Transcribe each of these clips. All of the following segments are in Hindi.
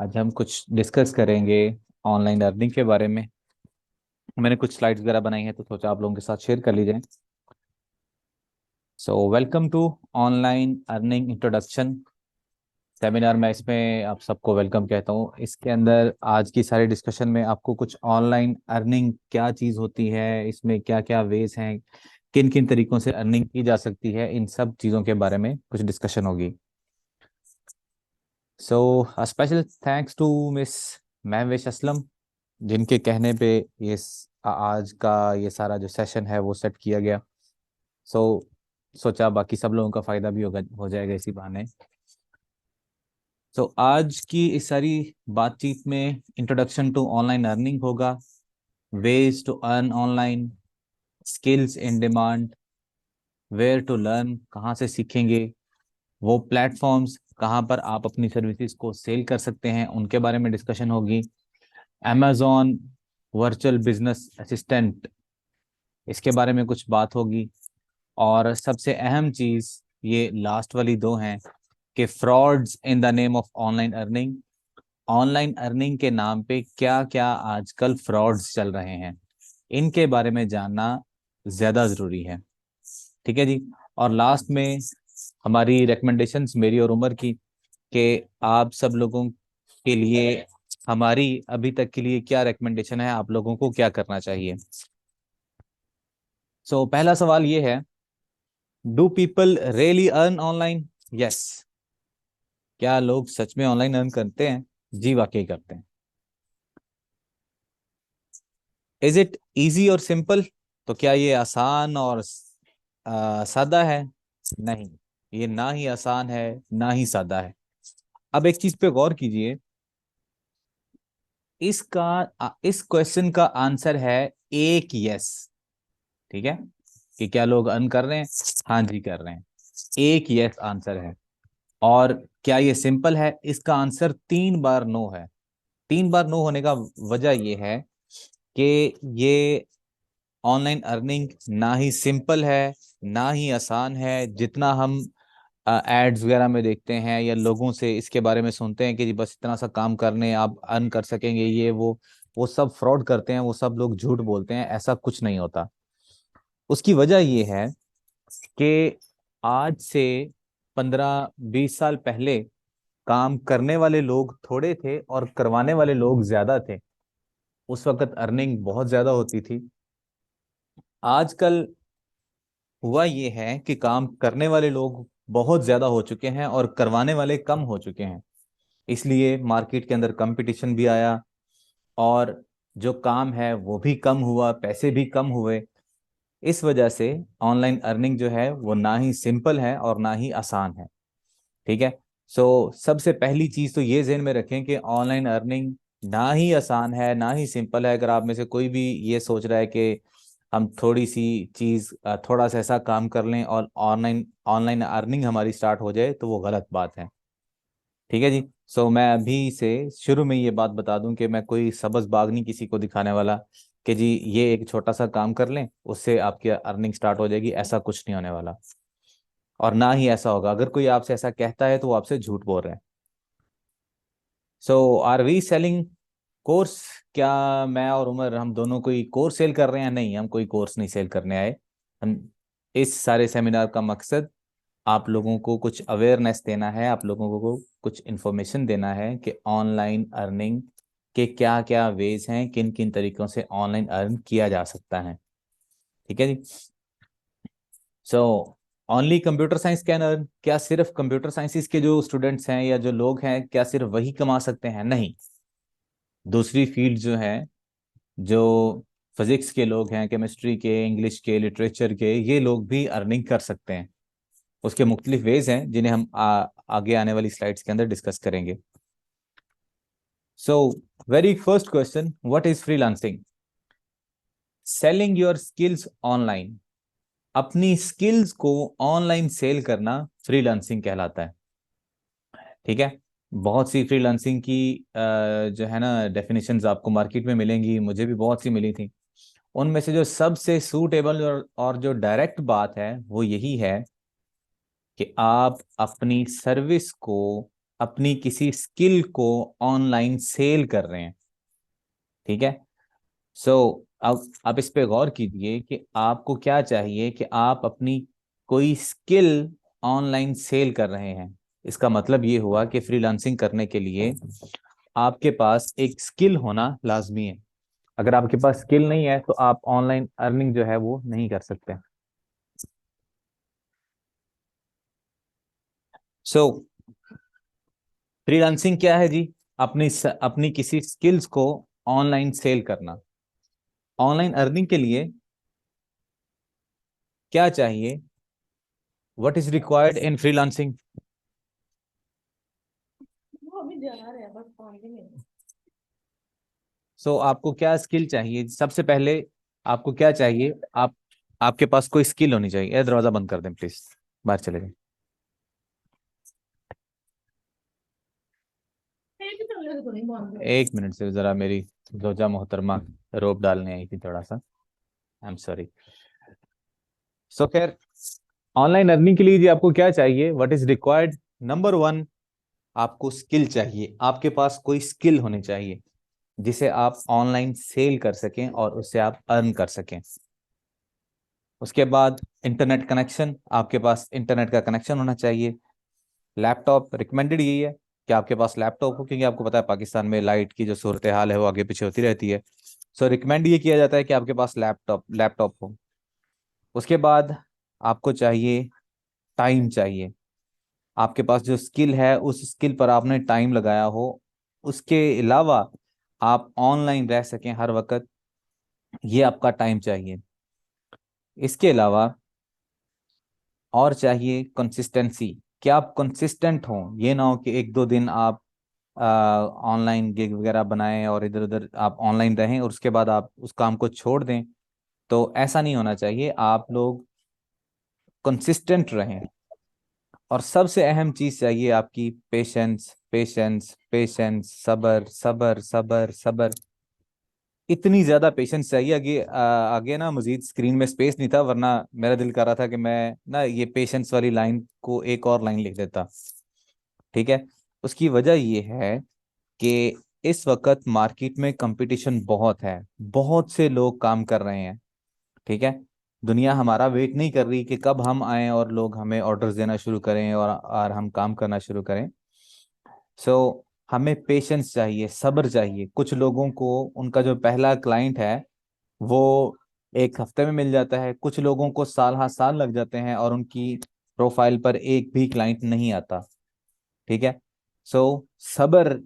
आज हम कुछ डिस्कस करेंगे ऑनलाइन अर्निंग के बारे में। मैंने कुछ स्लाइड्स वगैरह बनाई हैं तो सोचा आप लोगों के साथ शेयर कर लीजिए। So welcome to online earning introduction seminar. मैं इसमें आप सबको वेलकम कहता हूँ। इसके अंदर आज की सारी डिस्कशन में आपको कुछ ऑनलाइन अर्निंग क्या चीज़ होती है, इसमें क्या क्या वेज हैं, किन किन तरीकों से अर्निंग की जा सकती है, इन सब चीज़ों के बारे में कुछ डिस्कशन होगी। So special thanks to miss Mahvesh Aslam, जिनके कहने पे आज का ये सारा जो सेशन है वो सेट किया गया। सो सोचा बाकी सब लोगों का फायदा भी होगा, हो जाएगा इसी बहाने। आज की इस सारी बातचीत में इंट्रोडक्शन टू ऑनलाइन अर्निंग होगा, ways to earn online, skills in demand, where to learn, कहाँ से सीखेंगे, वो प्लेटफॉर्म्स कहाँ पर आप अपनी सर्विसेज को सेल कर सकते हैं उनके बारे में डिस्कशन होगी। अमेजॉन वर्चुअल बिजनेस असिस्टेंट, इसके बारे में कुछ बात होगी। और सबसे अहम चीज ये लास्ट वाली दो हैं कि frauds in the name of online earning, online earning के नाम पे क्या क्या आजकल फ्रॉड्स चल रहे हैं, इनके बारे में जानना ज्यादा जरूरी है। ठीक है जी। और लास्ट में हमारी रिकमेंडेशंस मेरी और उमर की, कि आप सब लोगों के लिए हमारी अभी तक के लिए क्या रिकमेंडेशन है, आप लोगों को क्या करना चाहिए। पहला सवाल ये है, do people really earn online? Yes. क्या लोग सच में ऑनलाइन अर्न करते हैं? जी वाकई करते हैं। इज इट इजी और सिंपल? तो क्या ये आसान और सादा है? नहीं, ये ना ही आसान है ना ही सादा है। अब एक चीज पे गौर कीजिए, इस क्वेश्चन का आंसर है एक यस। ठीक है, कि क्या लोग अर्न कर रहे हैं? हाँ जी कर रहे हैं, एक यस आंसर है। और क्या ये सिंपल है? इसका आंसर 3 बार नो है। 3 बार नो होने का वजह ये है कि ये ऑनलाइन अर्निंग ना ही सिंपल है ना ही आसान है। जितना हम एड्स वगैरह में देखते हैं या लोगों से इसके बारे में सुनते हैं कि जी बस इतना सा काम करने आप अर्न कर सकेंगे, ये वो सब फ्रॉड करते हैं, वो सब लोग झूठ बोलते हैं। ऐसा कुछ नहीं होता। उसकी वजह ये है कि आज से 15-20 साल पहले काम करने वाले लोग थोड़े थे और करवाने वाले लोग ज्यादा थे। उस वक्त अर्निंग बहुत ज्यादा होती थी। आजकल हुआ ये है कि काम करने वाले लोग बहुत ज्यादा हो चुके हैं और करवाने वाले कम हो चुके हैं। इसलिए मार्केट के अंदर कंपटीशन भी आया और जो काम है वो भी कम हुआ, पैसे भी कम हुए। इस वजह से ऑनलाइन अर्निंग जो है वो ना ही सिंपल है और ना ही आसान है। ठीक है। सबसे पहली चीज तो ये ज़हन में रखें कि ऑनलाइन अर्निंग ना ही आसान है ना ही सिंपल है। अगर आप में से कोई भी ये सोच रहा है कि हम थोड़ी सी चीज थोड़ा सा ऐसा काम कर लें और ऑनलाइन ऑनलाइन अर्निंग हमारी स्टार्ट हो जाए, तो वो गलत बात है। ठीक है जी। मैं अभी से शुरू में ये बात बता दूं कि मैं कोई सबज बाग नहीं किसी को दिखाने वाला कि जी ये एक छोटा सा काम कर लें उससे आपकी अर्निंग स्टार्ट हो जाएगी। ऐसा कुछ नहीं होने वाला और ना ही ऐसा होगा। अगर कोई आपसे ऐसा कहता है तो वो आपसे झूठ बोल रहा है। Are we selling course? क्या मैं और उमर हम दोनों कोई कोर्स सेल कर रहे हैं? नहीं, हम कोई कोर्स नहीं सेल करने आए। हम इस सारे सेमिनार का मकसद आप लोगों को कुछ अवेयरनेस देना है, आप लोगों को कुछ इन्फॉर्मेशन देना है कि ऑनलाइन अर्निंग के क्या क्या वेज हैं, किन किन तरीकों से ऑनलाइन अर्न किया जा सकता है। ठीक है जी। So only computer science can earn? क्या सिर्फ कंप्यूटर साइंसेस के जो स्टूडेंट्स हैं या जो लोग हैं क्या सिर्फ वही कमा सकते हैं? नहीं, दूसरी फील्ड जो है, जो फिजिक्स के लोग हैं, केमिस्ट्री के, इंग्लिश के, लिटरेचर के, ये लोग भी अर्निंग कर सकते हैं। उसके मुख्तलिफ वेज हैं जिन्हें हम आगे आने वाली स्लाइड्स के अंदर डिस्कस करेंगे। So very first question, what is freelancing? Selling your skills online, अपनी स्किल्स को ऑनलाइन सेल करना फ्रीलांसिंग कहलाता है। ठीक है। बहुत सी फ्रीलांसिंग की जो है ना डेफिनेशंस आपको मार्केट में मिलेंगी, मुझे भी बहुत सी मिली थी। उनमें से जो सबसे सूटेबल और जो डायरेक्ट बात है वो यही है कि आप अपनी सर्विस को अपनी किसी स्किल को ऑनलाइन सेल कर रहे हैं। ठीक है। सो अब आप इस पे गौर कीजिए कि आपको क्या चाहिए कि आप अपनी कोई स्किल ऑनलाइन सेल कर रहे हैं। इसका मतलब ये हुआ कि फ्रीलांसिंग करने के लिए आपके पास एक स्किल होना लाजमी है। अगर आपके पास स्किल नहीं है तो आप ऑनलाइन अर्निंग जो है वो नहीं कर सकते। सो फ्रीलांसिंग क्या है जी? अपनी किसी स्किल्स को ऑनलाइन सेल करना। ऑनलाइन अर्निंग के लिए क्या चाहिए? What is required in freelancing? So आपको क्या स्किल चाहिए? सबसे पहले आपको क्या चाहिए? आपके पास कोई स्किल होनी चाहिए। ये दरवाजा बंद कर दें प्लीज, बाहर चले जाएं। एक मिनट से जरा मेरी जोजा मोहतरमा रोब डालने आई थी थोड़ा सा। आई एम सॉरी। सो खैर, ऑनलाइन अर्निंग के लिए जी आपको क्या चाहिए? What is required? Number one, आपको स्किल चाहिए। आपके पास कोई स्किल होनी चाहिए जिसे आप ऑनलाइन सेल कर सकें और उससे आप अर्न कर सकें। उसके बाद इंटरनेट कनेक्शन, आपके पास इंटरनेट का कनेक्शन होना चाहिए। लैपटॉप, रिकमेंडेड यही है कि आपके पास लैपटॉप हो, क्योंकि आपको पता है पाकिस्तान में लाइट की जो सूरत हाल है वो आगे पीछे होती रहती है। सो रिकमेंड ये किया जाता है कि आपके पास लैपटॉप हो। उसके बाद आपको चाहिए, टाइम चाहिए। आपके पास जो स्किल है उस स्किल पर आपने टाइम लगाया हो। उसके अलावा आप ऑनलाइन रह सकें हर वक्त, ये आपका टाइम चाहिए। इसके अलावा और चाहिए कंसिस्टेंसी, कि आप कंसिस्टेंट हों। ये ना हो कि एक दो दिन आप ऑनलाइन गिग वगैरह बनाएं और इधर उधर आप ऑनलाइन रहें और उसके बाद आप उस काम को छोड़ दें। तो ऐसा नहीं होना चाहिए। आप लोग कंसिस्टेंट रहें। और सबसे अहम चीज चाहिए आपकी पेशेंस, पेशेंस, पेशेंस, सबर, सबर, सबर, सबर। इतनी ज्यादा पेशेंस चाहिए। आगे ना मजीद स्क्रीन में स्पेस नहीं था, वरना मेरा दिल कर रहा था कि मैं ना ये पेशेंस वाली लाइन को एक और लाइन लिख देता। ठीक है। उसकी वजह ये है कि इस वक्त मार्केट में कंपटीशन बहुत है। बहुत से लोग काम कर रहे हैं। ठीक है। दुनिया हमारा वेट नहीं कर रही कि कब हम आए और लोग हमें ऑर्डर्स देना शुरू करें और हम काम करना शुरू करें। सो हमें पेशेंस चाहिए, सब्र चाहिए। कुछ लोगों को उनका जो पहला क्लाइंट है वो एक हफ्ते में मिल जाता है, कुछ लोगों को साल हाँ साल लग जाते हैं और उनकी प्रोफाइल पर एक भी क्लाइंट नहीं आता। ठीक है। सो सब्र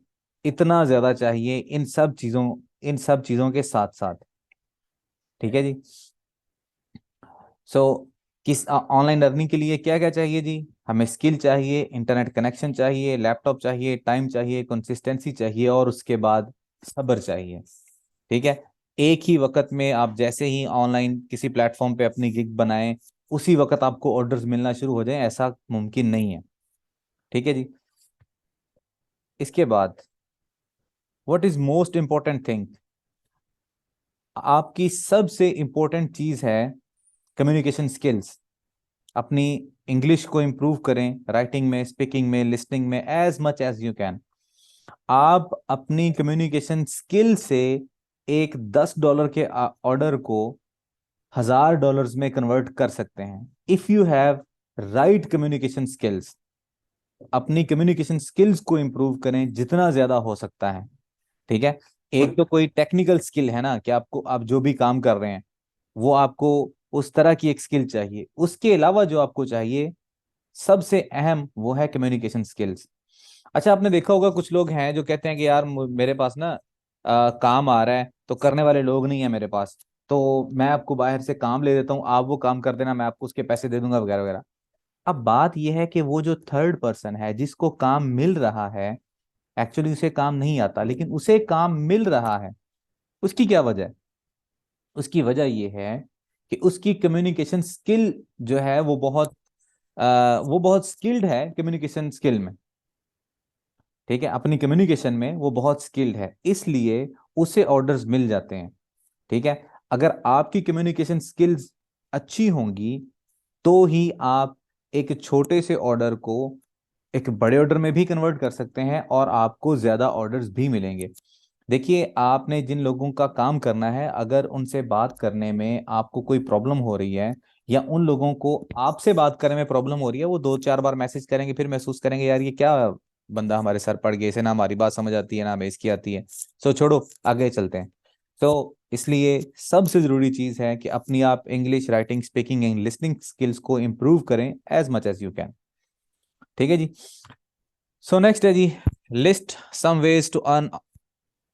इतना ज्यादा चाहिए इन सब चीजों के साथ साथ। ठीक है जी। सो किस ऑनलाइन अर्निंग के लिए क्या क्या चाहिए जी? हमें स्किल चाहिए, इंटरनेट कनेक्शन चाहिए, लैपटॉप चाहिए, टाइम चाहिए, कंसिस्टेंसी चाहिए और उसके बाद सब्र चाहिए। ठीक है। एक ही वक्त में आप जैसे ही ऑनलाइन किसी प्लेटफॉर्म पे अपनी गिग बनाएं, उसी वक्त आपको ऑर्डर्स मिलना शुरू हो जाए, ऐसा मुमकिन नहीं है। ठीक है जी। इसके बाद what is most important thing? आपकी सबसे इंपॉर्टेंट चीज है कम्युनिकेशन स्किल्स। अपनी इंग्लिश को इम्प्रूव करें, राइटिंग में, स्पीकिंग में, लिसनिंग में, as much as you can. आप अपनी कम्युनिकेशन स्किल से एक $10 के ऑर्डर को $1000 में कन्वर्ट कर सकते हैं, if you have right communication skills. अपनी कम्युनिकेशन स्किल्स को इंप्रूव करें जितना ज्यादा हो सकता है। ठीक है। एक तो कोई टेक्निकल स्किल है ना कि आपको, आप जो भी काम कर रहे हैं वो आपको उस तरह की एक स्किल चाहिए। उसके अलावा जो आपको चाहिए सबसे अहम वो है कम्युनिकेशन स्किल्स। अच्छा, आपने देखा होगा कुछ लोग हैं जो कहते हैं कि यार मेरे पास ना काम आ रहा है तो करने वाले लोग नहीं है मेरे पास, तो मैं आपको बाहर से काम ले देता हूँ, आप वो काम कर देना, मैं आपको उसके पैसे दे दूंगा वगैरह वगैरह। अब बात यह है कि वो जो थर्ड पर्सन है जिसको काम मिल रहा है, एक्चुअली उसे काम नहीं आता लेकिन उसे काम मिल रहा है। उसकी क्या वजह है? उसकी वजह यह है कि उसकी कम्युनिकेशन स्किल जो है वो बहुत स्किल्ड है कम्युनिकेशन स्किल में। ठीक है। अपनी कम्युनिकेशन में वो बहुत स्किल्ड है, इसलिए उसे ऑर्डर्स मिल जाते हैं। ठीक है। अगर आपकी कम्युनिकेशन स्किल्स अच्छी होंगी तो ही आप एक छोटे से ऑर्डर को एक बड़े ऑर्डर में भी कन्वर्ट कर सकते हैं और आपको ज़्यादा ऑर्डर्स भी मिलेंगे। देखिए, आपने जिन लोगों का काम करना है, अगर उनसे बात करने में आपको कोई प्रॉब्लम हो रही है, या उन लोगों को आपसे बात करने में प्रॉब्लम हो रही है, वो 2-4 बार मैसेज करेंगे, फिर महसूस करेंगे यार ये क्या बंदा हमारे सर पड़ गया, इसे ना हमारी बात समझ आती है ना हमें इसकी आती है, सो छोड़ो आगे चलते हैं। तो इसलिए सबसे ज़रूरी चीज़ है कि अपनी आप English writing, speaking and listening skills को इम्प्रूव करें as much as you can. ठीक है जी। सो नेक्स्ट है जी, list some ways to earn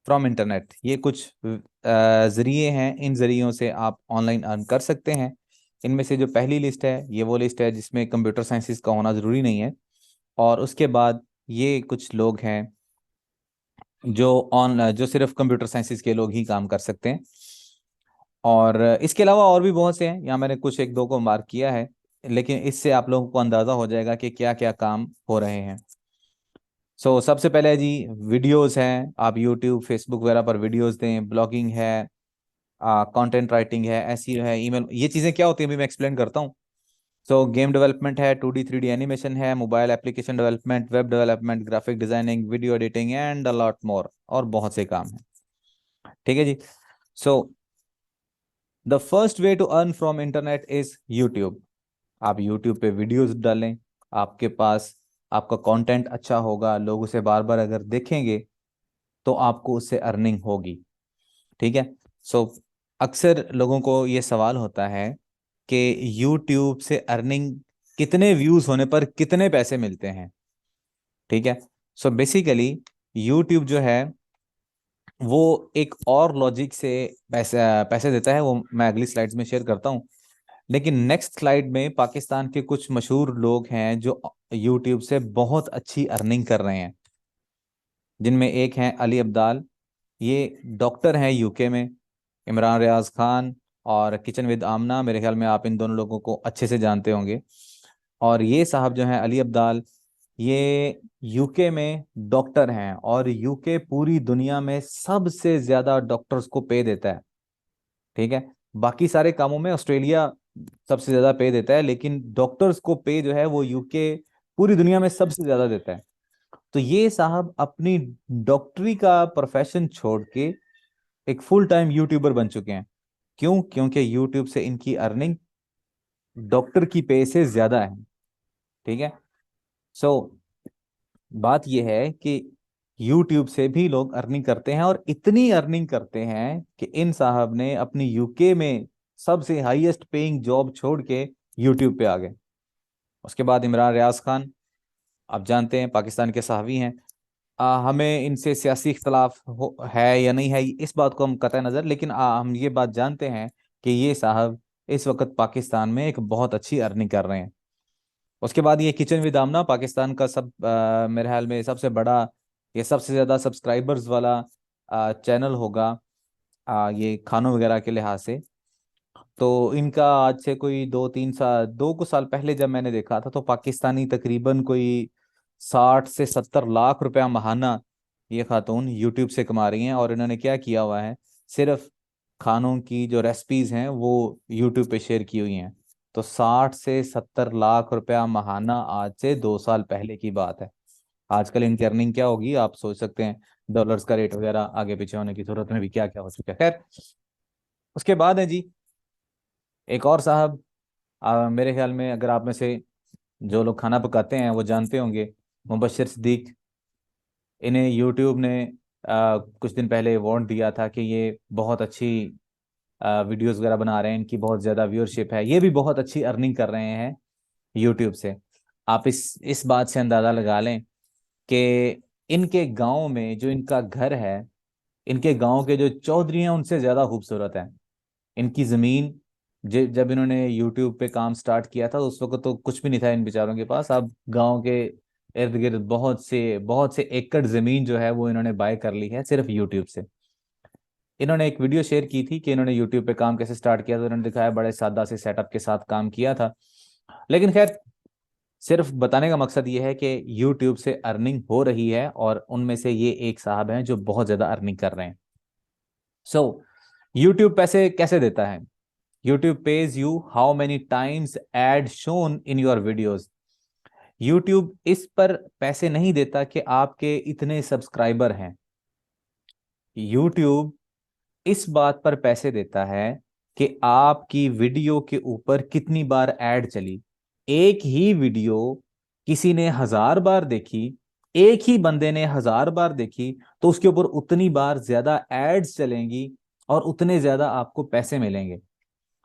from internet. ये कुछ जरिए हैं, इन जरियों से आप ऑनलाइन अर्न कर सकते हैं। इनमें से जो पहली लिस्ट है, ये वो लिस्ट है जिसमें कंप्यूटर साइंसेस का होना ज़रूरी नहीं है। और उसके बाद ये कुछ लोग हैं जो सिर्फ कंप्यूटर साइंसेस के लोग ही काम कर सकते हैं। और इसके अलावा और भी बहुत से हैं, यहाँ मैंने कुछ एक दो को मार्क किया है, लेकिन इससे आप लोगों को अंदाज़ा हो जाएगा कि क्या क्या काम हो रहे हैं। सबसे पहले जी, वीडियोस हैं, आप यूट्यूब फेसबुक वगैरह पर वीडियोस दें। ब्लॉगिंग है, कंटेंट राइटिंग है, एसईओ है, ईमेल, ये चीज़ें क्या होती हैं अभी मैं एक्सप्लेन करता हूँ। गेम डेवलपमेंट है, 2D 3D एनिमेशन है, mobile application development, web development, graphic designing, video editing and a lot more, और बहुत से काम हैं। ठीक है जी। So the first way to earn from internet is YouTube. आप यूट्यूब पे वीडियोस डालें, आपके पास आपका कंटेंट अच्छा होगा, लोग उसे बार बार अगर देखेंगे तो आपको उससे अर्निंग होगी। ठीक है। सो अक्सर लोगों को ये सवाल होता है कि यूट्यूब से अर्निंग, कितने व्यूज होने पर कितने पैसे मिलते हैं। ठीक है। बेसिकली यूट्यूब जो है वो एक और लॉजिक से पैसे पैसे देता है, वो मैं अगली स्लाइड्स में शेयर करता हूँ। लेकिन नेक्स्ट स्लाइड में पाकिस्तान के कुछ मशहूर लोग हैं जो यूट्यूब से बहुत अच्छी अर्निंग कर रहे हैं, जिनमें एक हैं अली अब्दाल। ये डॉक्टर हैं यूके में। इमरान रियाज खान और किचन विद आमना, मेरे ख्याल में आप इन दोनों लोगों को अच्छे से जानते होंगे। और ये साहब जो हैं अली अब्दाल, ये यूके में डॉक्टर हैं, और यूके पूरी दुनिया में सबसे ज्यादा डॉक्टर्स को पे देता है। ठीक है। बाकी सारे कामों में ऑस्ट्रेलिया सबसे ज्यादा पे देता है, लेकिन डॉक्टर्स को पे जो है वो यूके पूरी दुनिया में सबसे ज्यादा देता है। तो ये साहब अपनी डॉक्टरी का प्रोफेशन छोड़ के एक फुल टाइम यूट्यूबर बन चुके हैं। क्यों? क्योंकि यूट्यूब से इनकी अर्निंग डॉक्टर की पे से ज्यादा है। ठीक है। सो बात यह है कि यूट्यूब से भी लोग अर्निंग करते हैं, और इतनी अर्निंग करते हैं कि इन साहब ने अपनी यूके में सबसे हाईएस्ट पेइंग जॉब छोड़ के यूट्यूब पे आ गए। उसके बाद इमरान रियाज खान, आप जानते हैं पाकिस्तान के सहावी हैं। हमें इनसे सियासी इख्तलाफ है या नहीं है, इस बात को हम कतई नज़र, लेकिन हम ये बात जानते हैं कि ये साहब इस वक्त पाकिस्तान में एक बहुत अच्छी अर्निंग कर रहे हैं। उसके बाद ये किचन विद आमना, पाकिस्तान का मेरे ख्याल में सबसे बड़ा, ये सबसे ज़्यादा सब्सक्राइबर्स वाला चैनल होगा ये खानों वगैरह के लिहाज से। तो इनका आज से कोई 2-3 साल, 2 साल पहले जब मैंने देखा था, तो पाकिस्तानी तकरीबन कोई 60 से 70 लाख रुपया महाना ये खातून यूट्यूब से कमा रही हैं। और इन्होंने क्या किया हुआ है, सिर्फ खानों की जो रेसिपीज हैं वो यूट्यूब पे शेयर की हुई हैं। तो 60 से 70 लाख रुपया महाना आज से 2 साल पहले की बात है। आजकल इनकी अर्निंग क्या होगी आप सोच सकते हैं। डॉलर्स का रेट वगैरह आगे पीछे होने की जरूरत में भी क्या क्या हो चुका है। खैर, उसके बाद है जी एक और साहब, मेरे ख्याल में अगर आप में से जो लोग खाना पकाते हैं वो जानते होंगे, मुबश्शिर सिद्दीक। इन्हें यूट्यूब ने कुछ दिन पहले वार्न दिया था कि ये बहुत अच्छी वीडियोस वगैरह बना रहे हैं, इनकी बहुत ज़्यादा व्यूअरशिप है, ये भी बहुत अच्छी अर्निंग कर रहे हैं यूट्यूब से। आप इस बात से अंदाज़ा लगा लें कि इनके गांव में जो इनका घर है, इनके गांव के जो चौधरी हैं उनसे ज़्यादा खूबसूरत है। इनकी ज़मीन, जब इन्होंने यूट्यूब पे काम स्टार्ट किया था, उस वक्त तो कुछ भी नहीं था इन बेचारों के पास। अब गांव के इर्द गिर्द बहुत से एकड़ ज़मीन जो है वो इन्होंने बाय कर ली है सिर्फ यूट्यूब से। इन्होंने एक वीडियो शेयर की थी कि इन्होंने यूट्यूब पे काम कैसे स्टार्ट किया, तो इन्होंने दिखाया बड़े सादा से सेटअप के साथ काम किया था। लेकिन खैर, सिर्फ बताने का मकसद ये है कि यूट्यूब से अर्निंग हो रही है, और उनमें से ये एक साहब हैं जो बहुत ज़्यादा अर्निंग कर रहे हैं। सो यूट्यूब पैसे कैसे देता है? YouTube pays you how many times ad shown in your videos। YouTube इस पर पैसे नहीं देता कि आपके इतने सब्सक्राइबर हैं। यूट्यूब इस बात पर पैसे देता है कि आपकी वीडियो के ऊपर कितनी बार ऐड चली। एक ही वीडियो किसी ने 1000 बार देखी, एक ही बंदे ने 1000 बार देखी, तो उसके ऊपर उतनी बार ज्यादा एड्स चलेंगी और उतने ज्यादा आपको पैसे मिलेंगे।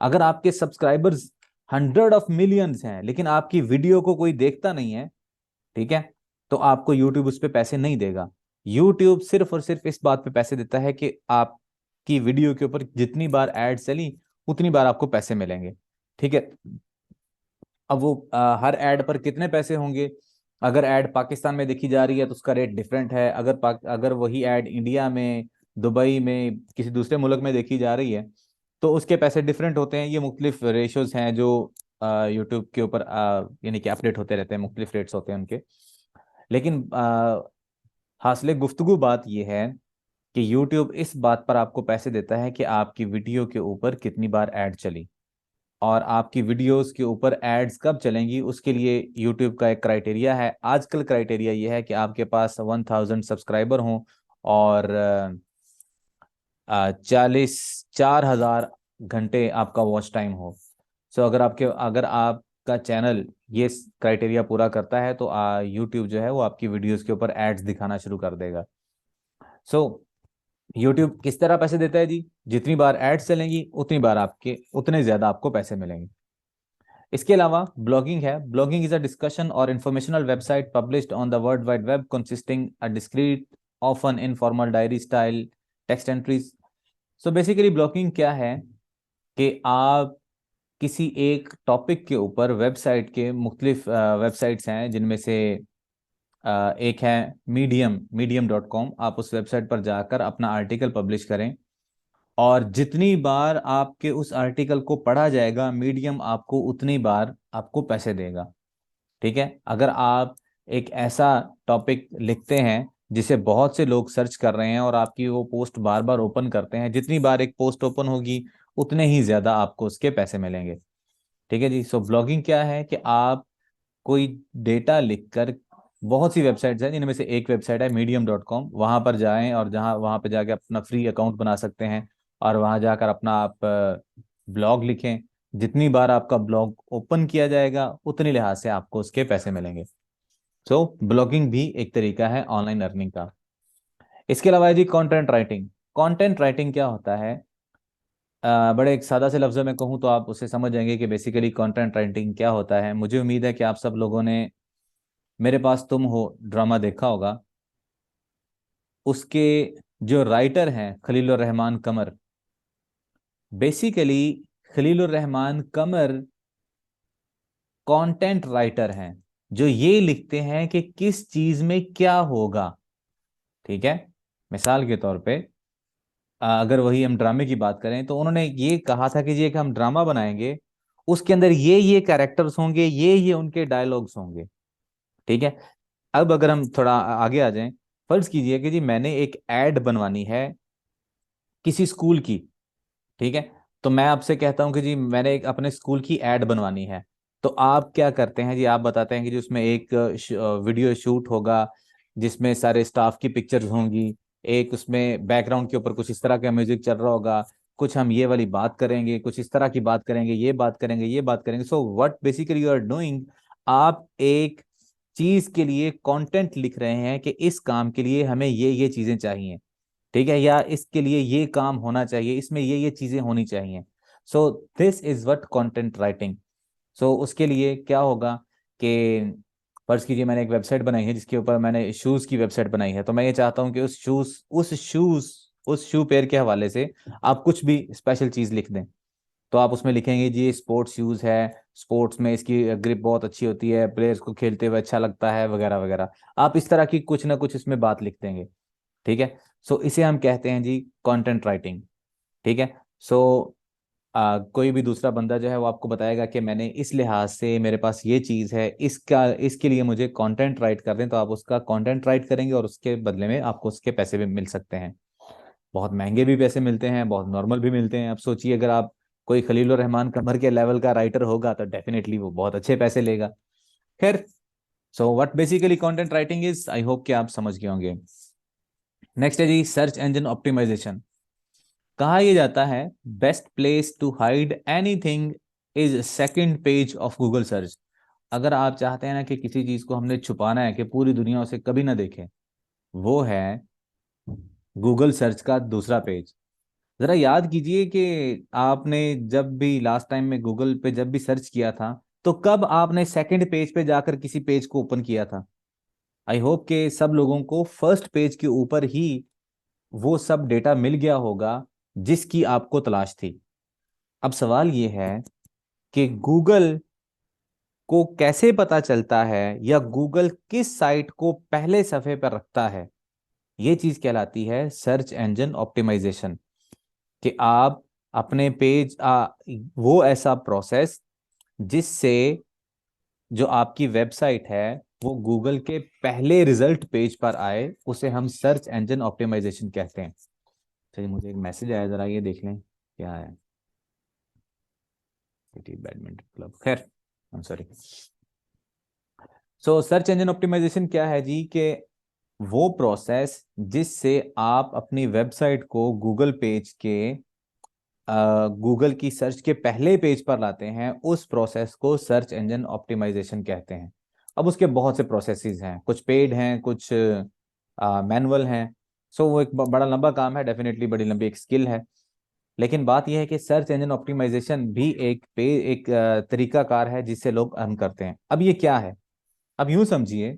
अगर आपके सब्सक्राइबर्स 100 ऑफ मिलियंस हैं लेकिन आपकी वीडियो को कोई देखता नहीं है, ठीक है, तो आपको यूट्यूब उस पर पैसे नहीं देगा। यूट्यूब सिर्फ और सिर्फ इस बात पे पैसे देता है कि आपकी वीडियो के ऊपर जितनी बार एड चली उतनी बार आपको पैसे मिलेंगे। ठीक है। अब वो हर एड पर कितने पैसे होंगे, अगर एड पाकिस्तान में देखी जा रही है तो उसका रेट डिफरेंट है, अगर वही एड इंडिया में, दुबई में, किसी दूसरे मुल्क में देखी जा रही है तो उसके पैसे डिफरेंट होते हैं। ये मुख्तलिफ रेशोज हैं जो यूट्यूब के ऊपर यानी कि अपडेट होते रहते हैं, मुख्तलिफ रेट्स होते हैं उनके। लेकिन हासिल गुफ्तगू बात यह है कि यूट्यूब इस बात पर आपको पैसे देता है कि आपकी वीडियो के ऊपर कितनी बार ऐड चली, और आपकी वीडियोस के ऊपर एड्स कब चलेंगी उसके लिए यूट्यूब का एक क्राइटेरिया है। आजकल क्राइटेरिया ये है कि आपके पास 1000 सब्सक्राइबर हों और 4,000 घंटे आपका वॉच टाइम हो। सो अगर आपका चैनल ये क्राइटेरिया पूरा करता है तो यूट्यूब जो है वो आपकी वीडियोस के ऊपर एड्स दिखाना शुरू कर देगा। सो यूट्यूब किस तरह पैसे देता है जी, जितनी बार एड्स चलेंगी उतनी बार उतने ज्यादा आपको पैसे मिलेंगे। इसके अलावा ब्लॉगिंग है। ब्लॉगिंग इज अ डिस्कशन और informational website published on the world wide web consisting a discrete often informal diary style text entries. So basically blogging क्या है कि आप किसी एक टॉपिक के ऊपर वेबसाइट के मुख्तलिफ वेबसाइट्स हैं जिनमें से एक है मीडियम.com। आप उस वेबसाइट पर जाकर अपना आर्टिकल पब्लिश करें और जितनी बार आपके उस आर्टिकल को पढ़ा जाएगा मीडियम आपको उतनी बार आपको पैसे देगा। ठीक है। अगर आप एक ऐसा टॉपिक लिखते हैं जिसे बहुत से लोग सर्च कर रहे हैं और आपकी वो पोस्ट बार बार ओपन करते हैं, जितनी बार एक पोस्ट ओपन होगी उतने ही ज्यादा आपको उसके पैसे मिलेंगे। ठीक है जी। सो ब्लॉगिंग क्या है कि आप कोई डेटा लिखकर, बहुत सी वेबसाइट्स हैं जिनमें से एक वेबसाइट है मीडियम.com, वहां पर जाएं और जहां वहां पर जाके अपना फ्री अकाउंट बना सकते हैं और वहां जाकर अपना आप ब्लॉग लिखें। जितनी बार आपका ब्लॉग ओपन किया जाएगा उतनी लिहाज से आपको उसके पैसे मिलेंगे। सो ब्लॉगिंग भी एक तरीका है ऑनलाइन अर्निंग का। इसके अलावा है जी कंटेंट राइटिंग। कंटेंट राइटिंग क्या होता है, बड़े एक सादा से लफ्जों में कहूँ तो आप उसे समझ जाएंगे कि बेसिकली कंटेंट राइटिंग क्या होता है। मुझे उम्मीद है कि आप सब लोगों ने मेरे पास तुम हो ड्रामा देखा होगा। उसके जो राइटर हैं खलीलुर रहमान कमर, बेसिकली खलीलुर रहमान कमर कंटेंट राइटर हैं जो ये लिखते हैं कि किस चीज में क्या होगा। ठीक है। मिसाल के तौर पे अगर वही हम ड्रामे की बात करें तो उन्होंने ये कहा था कि ये कि हम ड्रामा बनाएंगे, उसके अंदर ये कैरेक्टर्स होंगे, ये उनके डायलॉग्स होंगे। ठीक है। अब अगर हम थोड़ा आगे आ जाएं, फर्ज कीजिए कि जी मैंने एक एड बनवानी है किसी स्कूल की। ठीक है। तो मैं आपसे कहता हूं कि जी मैंने एक अपने स्कूल की एड बनवानी है। तो आप क्या करते हैं जी, आप बताते हैं कि जी उसमें एक वीडियो शूट होगा जिसमें सारे स्टाफ की पिक्चर्स होंगी, एक उसमें बैकग्राउंड के ऊपर कुछ इस तरह का म्यूजिक चल रहा होगा, कुछ हम ये वाली बात करेंगे, कुछ इस तरह की बात करेंगे, ये बात करेंगे, ये बात करेंगे। So what basically you are doing, आप एक चीज के लिए कंटेंट लिख रहे हैं कि इस काम के लिए हमें ये चीजें चाहिए। ठीक है। या इसके लिए ये काम होना चाहिए, इसमें ये चीजें होनी चाहिए। So this is what content writing. So उसके लिए क्या होगा कि फर्ज कीजिए मैंने एक वेबसाइट बनाई है जिसके ऊपर मैंने शूज की वेबसाइट बनाई है, तो मैं ये चाहता हूं कि उस शू पेयर के हवाले से आप कुछ भी स्पेशल चीज लिख दें। तो आप उसमें लिखेंगे जी ये स्पोर्ट्स शूज है, स्पोर्ट्स में इसकी ग्रिप बहुत अच्छी होती है, प्लेयर्स को खेलते हुए अच्छा लगता है, वगैरह वगैरह। आप इस तरह की कुछ ना कुछ इसमें बात लिख देंगे। ठीक है। सो इसे हम कहते हैं जी कंटेंट राइटिंग। ठीक है। सो कोई भी दूसरा बंदा जो है वो आपको बताएगा कि मैंने इस लिहाज से मेरे पास ये चीज़ है, इसके लिए मुझे कंटेंट राइट कर दें, तो आप उसका कंटेंट राइट करेंगे और उसके बदले में आपको उसके पैसे भी मिल सकते हैं। बहुत महंगे भी पैसे मिलते हैं, बहुत नॉर्मल भी मिलते हैं। आप सोचिए अगर आप कोई खलीलुर रहमान कमर के लेवल का राइटर होगा तो डेफिनेटली वो बहुत अच्छे पैसे लेगा। खैर, सो what basically content writing is, I hope कि आप समझ गए होंगे। नेक्स्ट है जी सर्च इंजन ऑप्टिमाइजेशन। कहा यह जाता है best place to hide anything is second page of Google search. अगर आप चाहते हैं ना कि किसी चीज को हमने छुपाना है कि पूरी दुनिया उसे कभी ना देखे, वो है गूगल सर्च का दूसरा पेज। जरा याद कीजिए कि आपने जब भी लास्ट टाइम में गूगल पे जब भी सर्च किया था, तो कब आपने सेकंड पेज पे जाकर किसी पेज को ओपन किया था। आई होप कि सब लोगों को फर्स्ट पेज के ऊपर ही वो सब डेटा मिल गया होगा जिसकी आपको तलाश थी। अब सवाल ये है कि गूगल को कैसे पता चलता है या गूगल किस साइट को पहले सफे पर रखता है। ये चीज कहलाती है सर्च इंजन ऑप्टिमाइजेशन। कि आप अपने पेज वो ऐसा प्रोसेस जिससे जो आपकी वेबसाइट है वो गूगल के पहले रिजल्ट पेज पर आए, उसे हम सर्च इंजन ऑप्टिमाइजेशन कहते हैं। चलिए मुझे एक मैसेज आया, जरा ये देख लें क्या है। सिटी बैडमिंटन क्लब, खैर I am sorry. So search engine optimisation क्या है जी, कि वो प्रोसेस जिससे आप अपनी वेबसाइट को गूगल पेज के गूगल की सर्च के पहले पेज पर लाते हैं, उस प्रोसेस को सर्च इंजन ऑप्टिमाइजेशन कहते हैं। अब उसके बहुत से प्रोसेसेस हैं, कुछ पेड हैं, कुछ मैनुअल हैं। सो वो एक बड़ा लंबा काम है, डेफिनेटली बड़ी लंबी एक स्किल है। लेकिन बात यह है कि सर्च इंजन ऑप्टिमाइजेशन भी एक तरीकाकार है जिससे लोग अर्न करते हैं। अब ये क्या है, अब यूं समझिए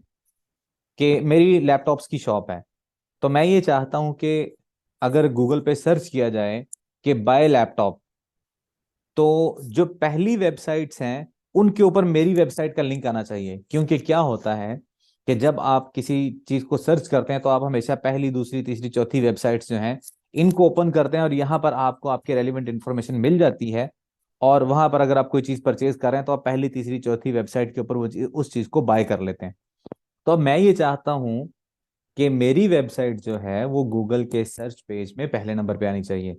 कि मेरी लैपटॉप्स की शॉप है, तो मैं ये चाहता हूं कि अगर गूगल पे सर्च किया जाए कि बाय लैपटॉप, तो जो पहली वेबसाइट्स हैं उनके ऊपर मेरी वेबसाइट का लिंक आना चाहिए। क्योंकि क्या होता है कि जब आप किसी चीज को सर्च करते हैं तो आप हमेशा पहली, दूसरी, तीसरी, चौथी वेबसाइट्स जो हैं इनको ओपन करते हैं और यहाँ पर आपको आपके रेलिवेंट इन्फॉर्मेशन मिल जाती है। और वहां पर अगर आप कोई चीज परचेज कर रहे हैं तो आप पहली, तीसरी, चौथी वेबसाइट के ऊपर उस चीज को बाय कर लेते हैं। तो अब मैं ये चाहता हूं कि मेरी वेबसाइट जो है वो गूगल के सर्च पेज में पहले नंबर पे आनी चाहिए।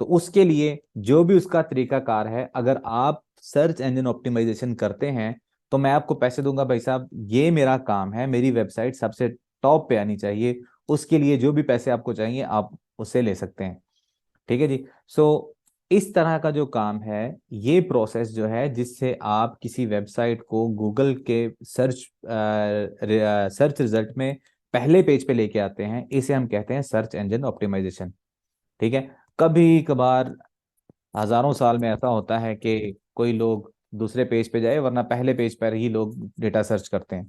तो उसके लिए जो भी उसका तरीकाकार है, अगर आप सर्च इंजन ऑप्टिमाइजेशन करते हैं तो मैं आपको पैसे दूंगा भाई साहब, ये मेरा काम है, मेरी वेबसाइट सबसे टॉप पे आनी चाहिए। उसके लिए जो भी पैसे आपको चाहिए आप उससे ले सकते हैं। ठीक है जी। सो इस तरह का जो काम है, ये प्रोसेस जो है जिससे आप किसी वेबसाइट को गूगल के सर्च रिजल्ट में पहले पेज पे लेके आते हैं, इसे हम कहते हैं सर्च इंजन ऑप्टिमाइजेशन। ठीक है। कभी कभार हजारों साल में ऐसा होता है कि कोई लोग दूसरे पेज पे जाए, वरना पहले पेज पर ही लोग डेटा सर्च करते हैं।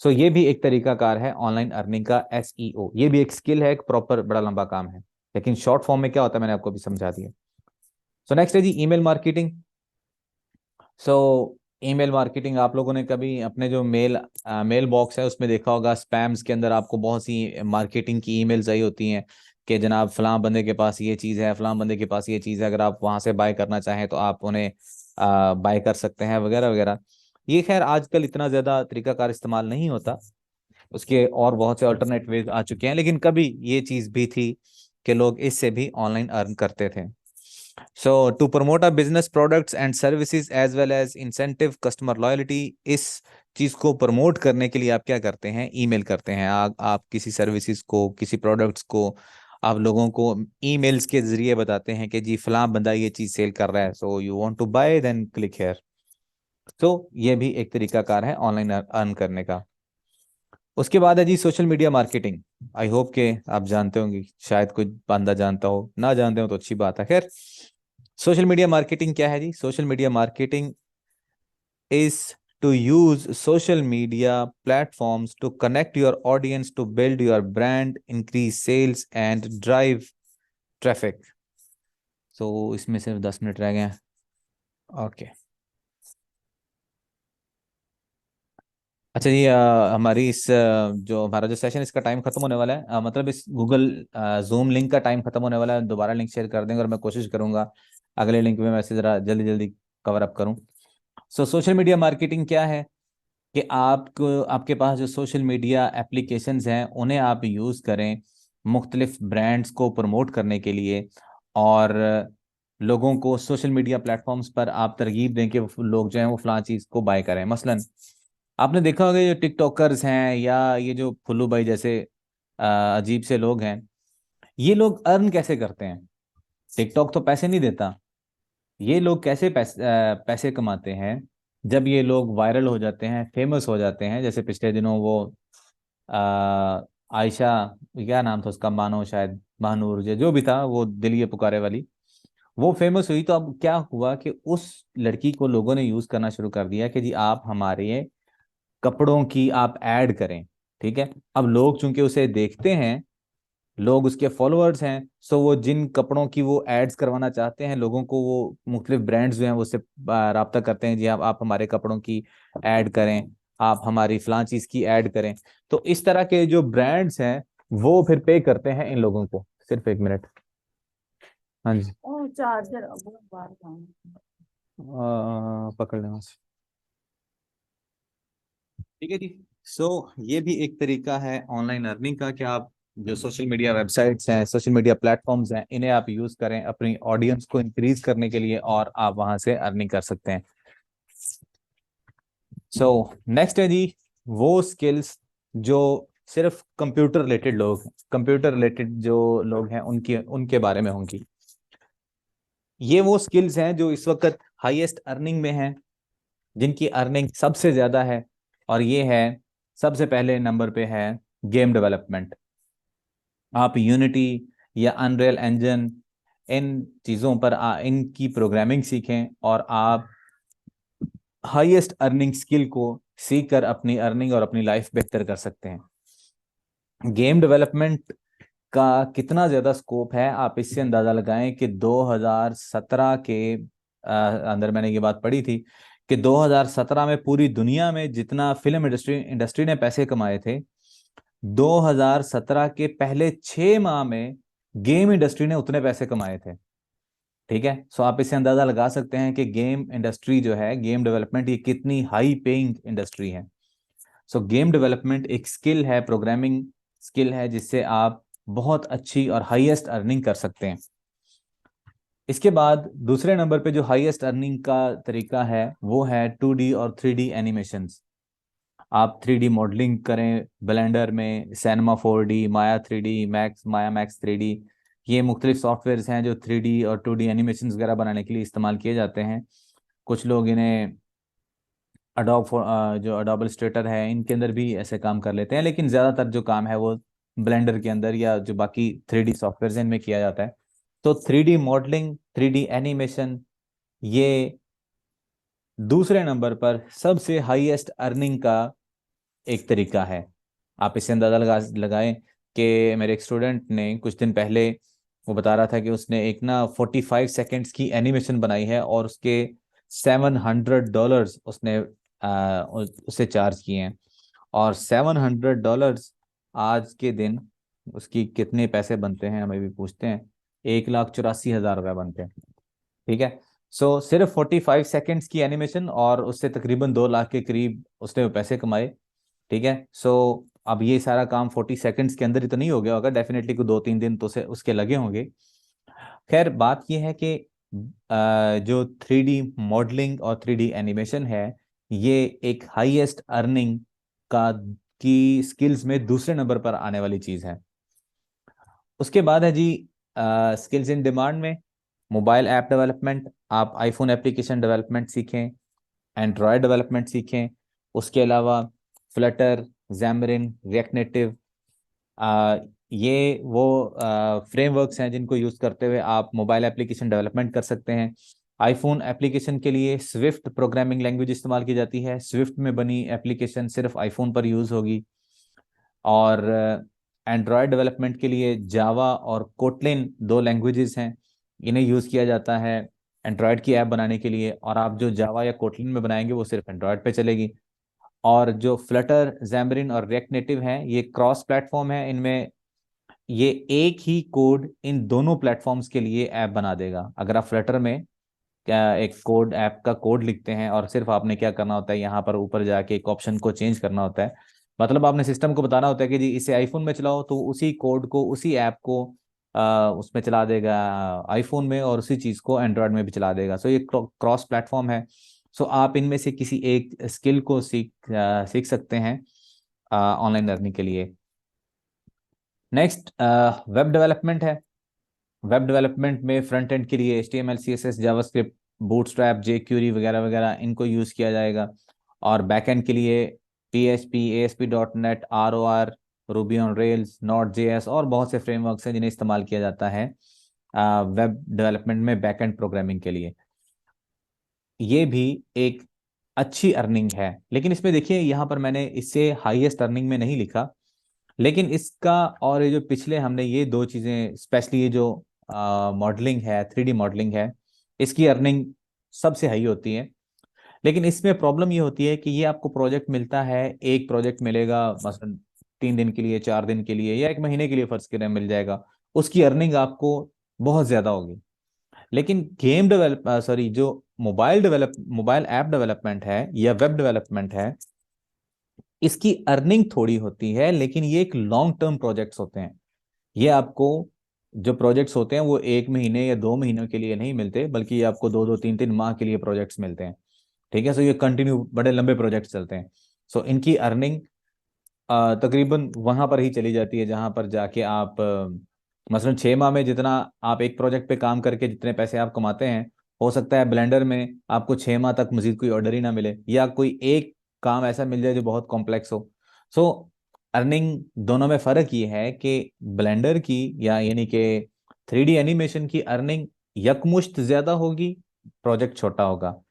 सो ये भी एक तरीका कार है ऑनलाइन अर्निंग का, एसईओ। ये भी एक स्किल है, एक प्रॉपर बड़ा लंबा काम है, लेकिन शॉर्ट फॉर्म में क्या होता है मैंने आपको भी समझा दिया। सो नेक्स्ट है जी email marketing. So email marketing, आप लोगों ने कभी अपने जो मेल बॉक्स है उसमें देखा होगा, स्पैम्स के अंदर आपको बहुत सी मार्केटिंग की ईमेल्स आई होती हैं कि जनाब फलां बंदे के पास ये चीज़ है, फलां बंदे के पास ये चीज़ है, अगर आप वहां से बाय करना चाहें तो आप उन्हें बाय कर सकते हैं, वगैरह वगैरह। ये खैर आजकल इतना ज़्यादा तरीकाकार इस्तेमाल नहीं होता, उसके और बहुत से अल्टरनेट वेज आ चुके हैं, लेकिन कभी ये चीज़ भी थी कि लोग इससे भी ऑनलाइन अर्न करते थे। So to promote our business products and services as well as incentive customer loyalty, इस चीज को प्रमोट करने के लिए आप क्या करते हैं, ईमेल करते हैं। आप किसी सर्विसेज को, किसी प्रोडक्ट्स को आप लोगों को ईमेल्स के जरिए बताते हैं कि जी फलां बंदा ये चीज सेल कर रहा है, so you want to buy then click here. तो ये भी एक तरीका कार है ऑनलाइन अर्न करने का। उसके बाद है जी social media marketing. I hope के आप जानते होंगे, शायद कोई बंदा जानता हो, ना जानते हो तो अच्छी बात है। खैर, सोशल मीडिया मार्केटिंग क्या है जी? Social media marketing is to use social media platforms to connect your audience, to build your brand, increase sales and drive traffic. So इसमें सिर्फ 10 मिनट रह गए हैं। ओके। अच्छा जी, हमारी जो हमारा जो सेशन इसका टाइम खत्म होने वाला है, मतलब इस गूगल जूम लिंक का टाइम खत्म होने वाला है। दोबारा लिंक शेयर कर देंगे और मैं कोशिश करूंगा अगले लिंक में मैं इसे जरा जल्दी जल्दी कवर अप करूं। सो सोशल मीडिया मार्केटिंग क्या है कि आपको, आपके पास जो सोशल मीडिया एप्लीकेशंस हैं उन्हें आप यूज़ करें मुख्तलिफ ब्रांड्स को प्रमोट करने के लिए, और लोगों को सोशल मीडिया प्लेटफॉर्म्स पर आप तरगीब दें कि वो लोग जो हैं वो फलां चीज़ को बाय करें। मसलन आपने देखा होगा जो टिकटॉकर्स हैं या ये जो फुल्लू भाई जैसे अजीब से लोग हैं, ये लोग अर्न कैसे करते हैं? टिकटॉक तो पैसे नहीं देता। ये लोग कैसे पैसे कमाते हैं? जब ये लोग वायरल हो जाते हैं, फेमस हो जाते हैं, जैसे पिछले दिनों वो आ, आयशा, क्या नाम था उसका, मानो शायद महानूर, जो भी था, वो दिल ये पुकारे वाली, वो फेमस हुई। तो अब क्या हुआ कि उस लड़की को लोगों ने यूज करना शुरू कर दिया कि जी आप हमारे कपड़ों की आप ऐड करें। ठीक है, अब लोग चूंकि उसे देखते हैं, लोग उसके फॉलोअर्स हैं, सो वो जिन कपड़ों की वो एड्स करवाना चाहते हैं लोगों को, वो मुख्तलिफ ब्रांड्स जो हैं वो उससे राब्ता करते हैं, जी आप हमारे कपड़ों की ऐड करें, आप हमारी फलां चीज की ऐड करें। तो इस तरह के जो ब्रांड्स हैं वो फिर पे करते हैं इन लोगों को। सिर्फ एक मिनट। हाँ जी। ओ चार्जर बाहर पकड़ लेना। ठीक है जी। सो ये भी एक तरीका है ऑनलाइन अर्निंग का कि आप जो सोशल मीडिया वेबसाइट्स हैं, सोशल मीडिया प्लेटफॉर्म्स हैं, इन्हें आप यूज करें अपनी ऑडियंस को इंक्रीज करने के लिए, और आप वहां से अर्निंग कर सकते हैं। सो नेक्स्ट है जी, वो स्किल्स जो सिर्फ कंप्यूटर रिलेटेड लोग, कंप्यूटर रिलेटेड जो लोग हैं उनकी उनके बारे में होंगी। ये वो स्किल्स हैं जो इस वक्त हाईएस्ट अर्निंग में हैं, जिनकी अर्निंग सबसे ज्यादा है। और ये है, सबसे पहले नंबर पे है गेम डेवलपमेंट। आप यूनिटी या अनरियल इंजन, इन चीज़ों पर इनकी प्रोग्रामिंग सीखें, और आप हाईएस्ट अर्निंग स्किल को सीख कर अपनी अर्निंग और अपनी लाइफ बेहतर कर सकते हैं। गेम डेवलपमेंट का कितना ज़्यादा स्कोप है, आप इससे अंदाज़ा लगाएं कि 2017 के अंदर मैंने ये बात पढ़ी थी कि 2017 में पूरी दुनिया में जितना फिल्म इंडस्ट्री इंडस्ट्री ने पैसे कमाए थे, 2017 के पहले 6 माह में गेम इंडस्ट्री ने उतने पैसे कमाए थे। ठीक है, सो आप इससे अंदाजा लगा सकते हैं कि गेम इंडस्ट्री जो है, गेम डेवलपमेंट, ये कितनी हाई पेइंग इंडस्ट्री है। सो गेम डेवलपमेंट एक स्किल है, प्रोग्रामिंग स्किल है, जिससे आप बहुत अच्छी और हाईएस्ट अर्निंग कर सकते हैं। इसके बाद दूसरे नंबर पे जो हाईएस्ट अर्निंग का तरीका है वो है 2D और 3D एनिमेशंस। आप 3D मॉडलिंग करें ब्लेंडर में, सैनमा 4D, माया 3D मैक्स, माया मैक्स 3D। ये मुख्तलिफ सॉफ्टवेयर्स हैं जो 3D और 2D एनिमेशन वगैरह बनाने के लिए इस्तेमाल किए जाते हैं। कुछ लोग इन्हें अडोब, जो अडोब इलस्ट्रेटर है, इनके अंदर भी ऐसे काम कर लेते हैं, लेकिन ज़्यादातर जो काम है वो ब्लेंडर के अंदर या जो बाकी 3D सॉफ्टवेयर इनमें किया जाता है। तो 3D मॉडलिंग, 3D एनिमेशन, ये दूसरे नंबर पर सबसे हाईएस्ट अर्निंग का एक तरीका है। आप इससे अंदाज़ा लगाएं कि मेरे एक स्टूडेंट ने कुछ दिन पहले वो बता रहा था कि उसने एक ना 45 सेकेंड्स की एनिमेशन बनाई है, और उसके $700 उसने उससे चार्ज किए हैं। और $700 आज के दिन उसकी कितने पैसे बनते हैं, हमें भी पूछते हैं, 1,84,000 रुपये बनते हैं। ठीक है, सो सिर्फ 45 सेकेंड्स की एनिमेशन, और उससे तकरीबन 2 लाख के करीब उसने पैसे कमाए। ठीक है, सो अब ये सारा काम 40 सेकेंड्स के अंदर ही तो नहीं हो गया होगा, डेफिनेटली को 2-3 दिन तो उसे उसके लगे होंगे। खैर बात ये है कि जो 3D मॉडलिंग और 3D एनिमेशन है, ये एक हाईएस्ट अर्निंग का की स्किल्स में दूसरे नंबर पर आने वाली चीज है। उसके बाद है जी स्किल्स इन डिमांड में मोबाइल ऐप डेवलपमेंट। आप आईफोन एप्लीकेशन डेवलपमेंट सीखें, एंड्रॉयड डेवलपमेंट सीखें। उसके अलावा फ्लटर, जैमरिन, रिएक्ट नेटिव, आ, ये वो फ्रेमवर्क्स हैं जिनको यूज करते हुए आप मोबाइल एप्लीकेशन डेवलपमेंट कर सकते हैं। आईफोन एप्लीकेशन के लिए स्विफ्ट प्रोग्रामिंग लैंग्वेज इस्तेमाल की जाती है। स्विफ्ट में बनी एप्लीकेशन सिर्फ आईफोन पर यूज होगी। और एंड्रॉयड डेवलपमेंट के लिए जावा और कोटलिन दो लैंग्वेजेस हैं, इन्हें यूज़ किया जाता है एंड्रॉयड की ऐप बनाने के लिए। और आप जो जावा या कोटलिन में बनाएंगे वो सिर्फ एंड्रॉयड पे चलेगी। और जो फ्लटर, जैमरिन और रिएक्ट नेटिव हैं, ये क्रॉस प्लेटफॉर्म है। इनमें ये एक ही कोड इन दोनों प्लेटफॉर्म्स के लिए ऐप बना देगा। अगर आप फ्लटर में क्या एक कोड, ऐप का कोड लिखते हैं, और सिर्फ आपने क्या करना होता है, यहाँ पर ऊपर जाके एक ऑप्शन को चेंज करना होता है, मतलब आपने सिस्टम को बताना होता है कि जी इसे आईफोन में चलाओ, तो उसी कोड को, उसी ऐप को उसमें चला देगा आईफोन में, और उसी चीज़ को एंड्रॉयड में भी चला देगा। सो ये क्रॉस प्लेटफॉर्म है। सो आप इनमें से किसी एक स्किल को सीख सकते हैं ऑनलाइन लर्निंग के लिए। नेक्स्ट वेब डेवलपमेंट है। वेब डेवलपमेंट में फ्रंट एंड के लिए HTML CSS JavaScript bootstrap jQuery वगैरह वगैरह इनको यूज़ किया जाएगा। और बैक एंड के लिए PHP ASP.NET ROR Ruby on rails Node.js और बहुत से फ्रेमवर्क्स हैं जिन्हें इस्तेमाल किया जाता है वेब डेवलपमेंट में बैक एंड प्रोग्रामिंग के लिए। ये भी एक अच्छी अर्निंग है, लेकिन इसमें देखिए यहाँ पर मैंने इससे हाईएस्ट अर्निंग में नहीं लिखा, लेकिन इसका और ये जो पिछले हमने ये दो चीजें स्पेशली ये जो मॉडलिंग है 3D मॉडलिंग है, इसकी अर्निंग सबसे हाई होती है। लेकिन इसमें प्रॉब्लम ये होती है कि ये आपको प्रोजेक्ट मिलता है, एक प्रोजेक्ट मिलेगा मसलन 3 दिन के लिए 4 दिन के लिए या 1 महीने के लिए फर्ज करें मिल जाएगा, उसकी अर्निंग आपको बहुत ज्यादा होगी। लेकिन गेम डेवलप सॉरी जो मोबाइल ऐप डेवलपमेंट है या वेब डेवलपमेंट है, इसकी अर्निंग थोड़ी होती है, लेकिन ये एक लॉन्ग टर्म प्रोजेक्ट्स होते हैं। ये आपको जो प्रोजेक्ट्स होते हैं वो 1 महीने या 2 महीनों के लिए नहीं मिलते, बल्कि ये आपको 2-2 3-3 माह के लिए प्रोजेक्ट्स मिलते हैं। ठीक है, सो ये कंटिन्यू बड़े लंबे प्रोजेक्ट्स चलते हैं। सो इनकी अर्निंग तकरीबन वहां पर ही चली जाती है जहां पर जाके आप मसलन 6 माह में जितना आप एक प्रोजेक्ट पे काम करके जितने पैसे आप कमाते हैं, हो सकता है ब्लेंडर में आपको 6 माह तक मजीद कोई ऑर्डर ही ना मिले या कोई एक काम ऐसा मिल जाए जो बहुत कॉम्प्लेक्स हो। सो अर्निंग दोनों में फर्क ये है कि ब्लेंडर की या यानी कि 3D एनिमेशन की अर्निंग यकमुश्त ज्यादा होगी, प्रोजेक्ट छोटा होगा।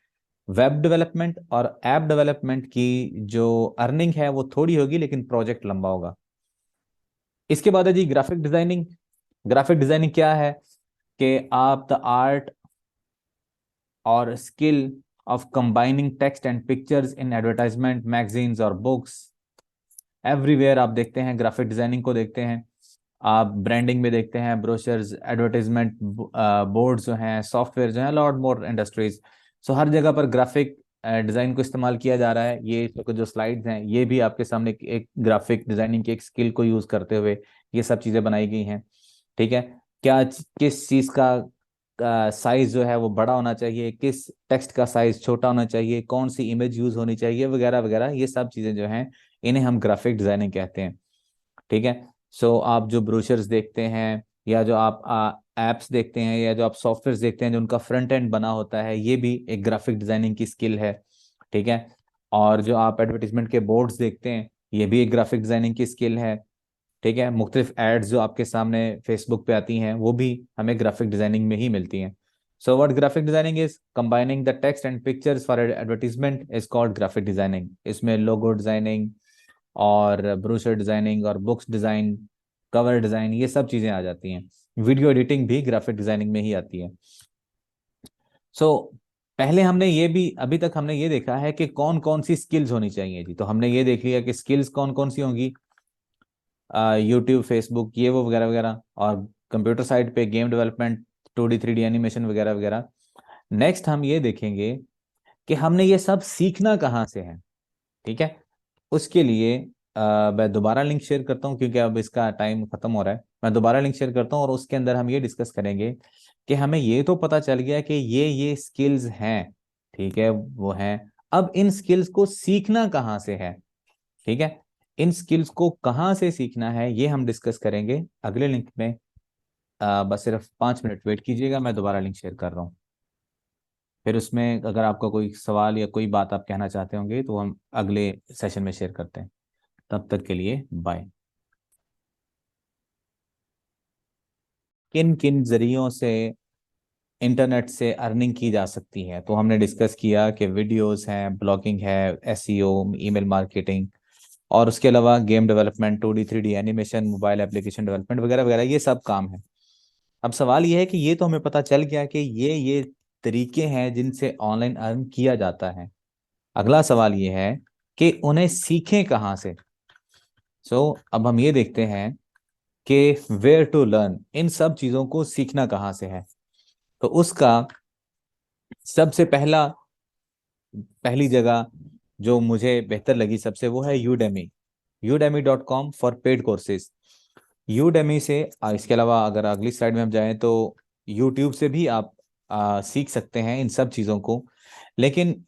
वेब डेवलपमेंट और ऐप डेवलपमेंट की जो अर्निंग है वो थोड़ी होगी, लेकिन प्रोजेक्ट लंबा होगा। इसके बाद है जी ग्राफिक डिजाइनिंग। ग्राफिक डिजाइनिंग क्या है कि आप द आर्ट और skill of combining text and pictures in advertisement magazines और बुक्स एवरीवेयर आप देखते हैं, ग्राफिक डिजाइनिंग को देखते हैं। आप ब्रांडिंग में देखते हैं, ब्रोशर्स एडवर्टाइजमेंट बोर्ड जो हैं, सॉफ्टवेयर जो हैं, लॉट मोर इंडस्ट्रीज। सो हर जगह पर ग्राफिक डिजाइन को इस्तेमाल किया जा रहा है। ये इस वक्त जो स्लाइड्स हैं ये भी आपके सामने एक ग्राफिक डिजाइनिंग की एक स्किल को यूज करते हुए ये सब चीजें बनाई गई हैं। ठीक है, किस चीज का साइज जो है वो बड़ा होना चाहिए, किस टेक्स्ट का साइज छोटा होना चाहिए, कौन सी इमेज यूज होनी चाहिए वगैरह वगैरह, ये सब चीजें जो हैं इन्हें हम ग्राफिक डिजाइनिंग कहते हैं। ठीक है, सो आप जो ब्रोशर्स देखते हैं या जो आप एप्स देखते हैं या जो आप सॉफ्टवेयर देखते हैं जो उनका फ्रंट एंड बना होता है, ये भी एक ग्राफिक डिजाइनिंग की स्किल है। ठीक है, और जो आप एडवर्टीजमेंट के बोर्ड्स देखते हैं ये भी एक ग्राफिक डिजाइनिंग की स्किल है। ठीक है, मुख्तलिफ एड्स जो आपके सामने फेसबुक पे आती हैं वो भी हमें ग्राफिक डिजाइनिंग में ही मिलती हैं। So what graphic designing is combining the text and pictures for advertisement is called graphic designing. इसमें लोगो डिजाइनिंग और ब्रोशर डिजाइनिंग और बुक्स डिजाइन, कवर डिजाइन, ये सब चीजें आ जाती हैं। वीडियो एडिटिंग भी ग्राफिक डिजाइनिंग में ही आती है। सो पहले हमने ये भी अभी तक हमने ये देखा है कि कौन कौन सी स्किल्स होनी चाहिए जी। तो हमने ये देख लिया कि स्किल्स कौन कौन सी होंगी, यूट्यूब फेसबुक ये वो वगैरह वगैरह, और कंप्यूटर साइड पे game development 2D 3D animation वगैरह वगैरह। नेक्स्ट हम ये देखेंगे कि हमने ये सब सीखना कहाँ से है। ठीक है, उसके लिए मैं दोबारा लिंक शेयर करता हूँ क्योंकि अब इसका टाइम खत्म हो रहा है। मैं दोबारा लिंक शेयर करता हूँ और उसके अंदर हम ये डिस्कस करेंगे कि हमें ये तो पता चल गया कि ये स्किल्स हैं। ठीक है, वो हैं, अब इन स्किल्स को सीखना कहाँ से है। ठीक है, इन स्किल्स को कहाँ से सीखना है ये हम डिस्कस करेंगे अगले लिंक में। बस सिर्फ 5 मिनट वेट कीजिएगा, मैं दोबारा लिंक शेयर कर रहा हूँ। फिर उसमें अगर आपका कोई सवाल या कोई बात आप कहना चाहते होंगे तो हम अगले सेशन में शेयर करते हैं। तब तक के लिए बाय। किन किन जरियों से इंटरनेट से अर्निंग की जा सकती है, तो हमने डिस्कस किया कि वीडियोस हैं, ब्लॉगिंग है, एसईओ, ईमेल मार्केटिंग, और उसके अलावा game development, 2D 3D animation, mobile application development वगैरह वगैरह, ये सब काम है। अब सवाल ये है कि ये तो हमें पता चल गया कि ये तरीके हैं जिनसे ऑनलाइन अर्न किया जाता है। अगला सवाल ये है कि उन्हें सीखें कहाँ से। अब हम ये देखते हैं कि वेयर टू लर्न, इन सब चीजों को सीखना कहाँ से है। तो उसका सबसे पहली जगह जो मुझे बेहतर लगी सबसे वो है Udemy. udemy.com for paid courses. Udemy से इसके अलावा अगर अगली स्लाइड में हम जाएं तो यूट्यूब से भी आप सीख सकते हैं इन सब चीज़ों को। लेकिन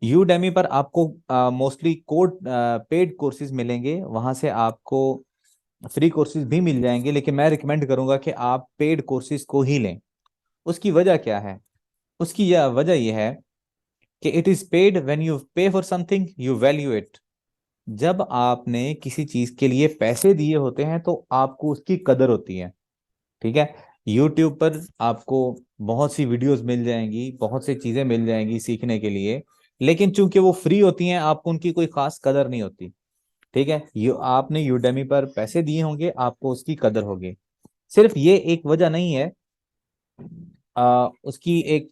यूडेमी पर आपको मोस्टली कोड पेड कोर्सेज मिलेंगे, वहां से आपको फ्री कोर्सेज भी मिल जाएंगे, लेकिन मैं रिकमेंड करूंगा कि आप पेड कोर्सेज को ही लें। उसकी वजह क्या है? उसकी यह वजह यह है कि it is paid when you pay for something you value it. जब आपने किसी चीज के लिए पैसे दिए होते हैं तो आपको उसकी कदर होती है। ठीक है। यूट्यूब पर आपको बहुत सी वीडियोस मिल जाएंगी, बहुत सी चीजें मिल जाएंगी सीखने के लिए, लेकिन चूंकि वो फ्री होती हैं आपको उनकी कोई खास कदर नहीं होती। ठीक है। आपने यूडेमी पर पैसे दिए होंगे, आपको उसकी कदर होगी। सिर्फ ये एक वजह नहीं है, उसकी एक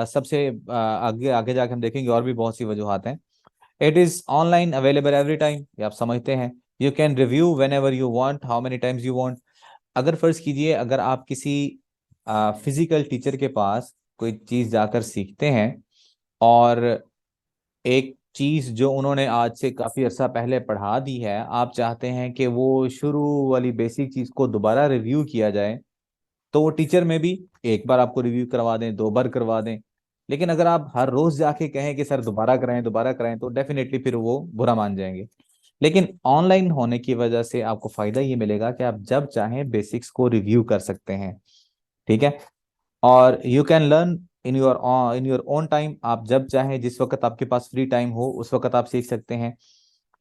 सबसे आगे आगे जाके हम देखेंगे और भी बहुत सी वजूहत हैं। It is online available every time, ये आप समझते हैं। You can review when ever you want, how many times you want. अगर फर्ज कीजिए, अगर आप किसी फिजिकल टीचर के पास कोई चीज जाकर सीखते हैं, और एक चीज जो उन्होंने आज से काफी अर्सा पहले पढ़ा दी है, आप चाहते हैं कि वो शुरू वाली बेसिक चीज को दोबारा रिव्यू किया जाए, तो वो टीचर में भी एक बार आपको रिव्यू करवा दें, दो बार करवा दें। लेकिन अगर आप हर रोज जाके कहें कि सर दोबारा कराएं, तो डेफिनेटली फिर वो बुरा मान जाएंगे। लेकिन ऑनलाइन होने की वजह से आपको फायदा ये मिलेगा कि आप जब चाहें बेसिक्स को रिव्यू कर सकते हैं। ठीक है। और you can learn in your own time, आप जब चाहें जिस वक्त आपके पास फ्री टाइम हो उस वक्त आप सीख सकते हैं।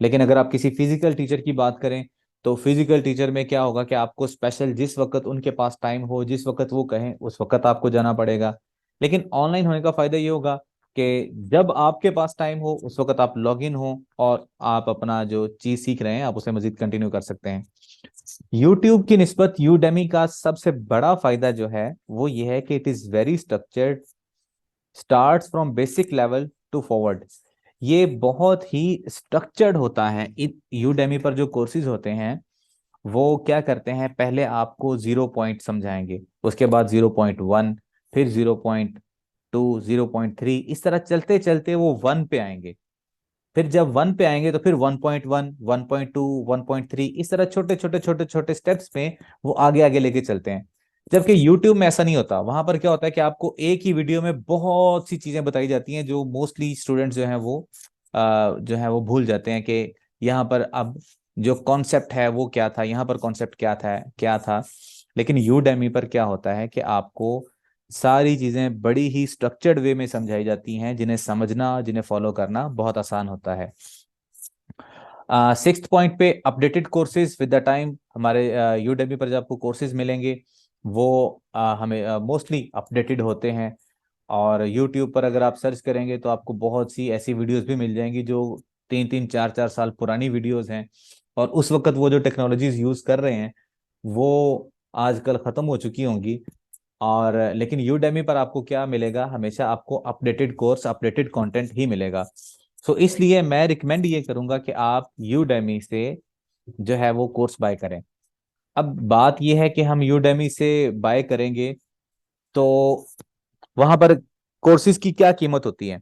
लेकिन अगर आप किसी फिजिकल टीचर की बात करें, तो फिजिकल टीचर में क्या होगा कि आपको स्पेशल जिस वक्त उनके पास टाइम हो, जिस वक्त वो कहें उस वक्त आपको जाना पड़ेगा। लेकिन ऑनलाइन होने का फायदा ये होगा कि जब आपके पास टाइम हो उस वक्त आप लॉग इन हो और आप अपना जो चीज सीख रहे हैं आप उसे मजीद कंटिन्यू कर सकते हैं। यूट्यूब की निस्बत यूडेमी का सबसे बड़ा फायदा जो है वो ये है कि it is very structured, starts from basic level to forward. ये बहुत ही स्ट्रक्चर्ड होता है। यूडेमी पर जो कोर्सेज होते हैं वो क्या करते हैं, पहले आपको 0 पॉइंट समझाएंगे, उसके बाद 0.1, फिर 0.2, 0.3, इस तरह चलते चलते वो 1 पे आएंगे। फिर जब 1 पे आएंगे तो फिर 1.1, 1.2, 1.3, इस तरह छोटे छोटे छोटे छोटे स्टेप्स में वो आगे आगे लेके चलते हैं। जबकि YouTube में ऐसा नहीं होता। वहां पर क्या होता है कि आपको एक ही वीडियो में बहुत सी चीजें बताई जाती हैं जो मोस्टली स्टूडेंट्स जो हैं वो जो है वो भूल जाते हैं कि यहाँ पर अब जो कॉन्सेप्ट है वो क्या था, यहाँ पर कॉन्सेप्ट क्या था। लेकिन यूडेमी पर क्या होता है कि आपको सारी चीजें बड़ी ही स्ट्रक्चर्ड वे में समझाई जाती हैं, जिन्हें समझना, जिन्हें फॉलो करना बहुत आसान होता है। सिक्स्थ पॉइंट पे updated courses with the time. हमारे यूडेमी पर जो आपको कोर्सेज मिलेंगे वो हमें मोस्टली अपडेटेड होते हैं। और यूट्यूब पर अगर आप सर्च करेंगे तो आपको बहुत सी ऐसी वीडियोस भी मिल जाएंगी जो 3-3, 4-4 साल पुरानी वीडियोस हैं, और उस वक्त वो जो टेक्नोलॉजीज यूज कर रहे हैं वो आजकल खत्म हो चुकी होंगी। और लेकिन यूडेमी पर आपको क्या मिलेगा, हमेशा आपको अपडेटेड कोर्स, अपडेटेड कंटेंट ही मिलेगा। सो इसलिए मैं रिकमेंड ये करूंगा कि आप यूडेमी से जो है वो कोर्स बाय करें। अब बात यह है कि हम यूडेमी से बाय करेंगे तो वहां पर कोर्सेज की क्या कीमत होती है?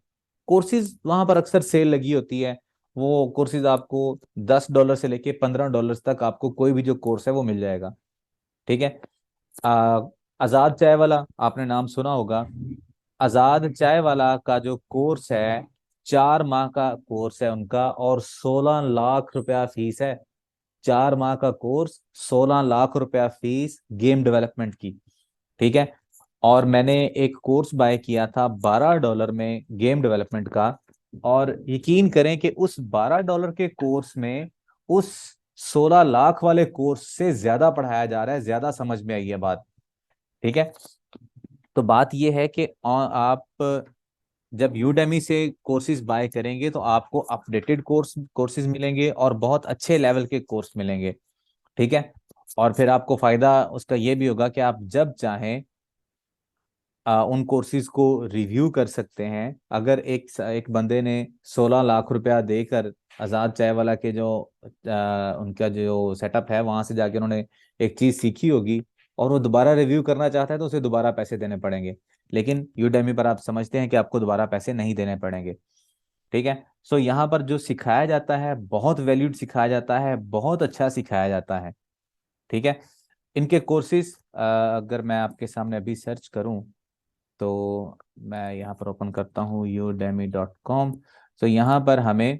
कोर्सेज वहां पर अक्सर सेल लगी होती है। वो कोर्सेज आपको $10 से लेके $15 तक आपको कोई भी जो कोर्स है वो मिल जाएगा। ठीक है। आ, आजाद चाय वाला आपने नाम सुना होगा। आजाद चाय वाला का जो कोर्स है, 4 माह का कोर्स है उनका, और 16 लाख रुपया फीस है। 4 माह का कोर्स, 16 लाख रुपया फीस गेम डेवलपमेंट की। ठीक है। और मैंने एक कोर्स बाय किया था $12 में गेम डेवलपमेंट का, और यकीन करें कि उस $12 के कोर्स में उस 16 लाख वाले कोर्स से ज्यादा पढ़ाया जा रहा है, ज्यादा समझ में आई है बात। ठीक है। तो बात यह है कि आप जब यूडेमी से कोर्सेज बाय करेंगे तो आपको अपडेटेड कोर्सेज मिलेंगे और बहुत अच्छे लेवल के कोर्स मिलेंगे। ठीक है। और फिर आपको फायदा उसका ये भी होगा कि आप जब चाहें उन कोर्सेज को रिव्यू कर सकते हैं। अगर एक बंदे ने 16 लाख रुपया देकर आजाद चाय वाला के जो उनका जो सेटअप है वहां से जाके उन्होंने एक चीज सीखी होगी, और वो दोबारा रिव्यू करना चाहता है तो उसे दोबारा पैसे देने पड़ेंगे। लेकिन यूडेमी पर आप समझते हैं कि आपको दोबारा पैसे नहीं देने पड़ेंगे। ठीक है। सो यहाँ पर जो सिखाया जाता है बहुत वैल्यूड सिखाया जाता है, बहुत अच्छा सिखाया जाता है। ठीक है। इनके कोर्सेज अगर मैं आपके सामने अभी सर्च करूं तो मैं यहाँ पर ओपन करता हूँ udemy.com। तो यहाँ पर हमें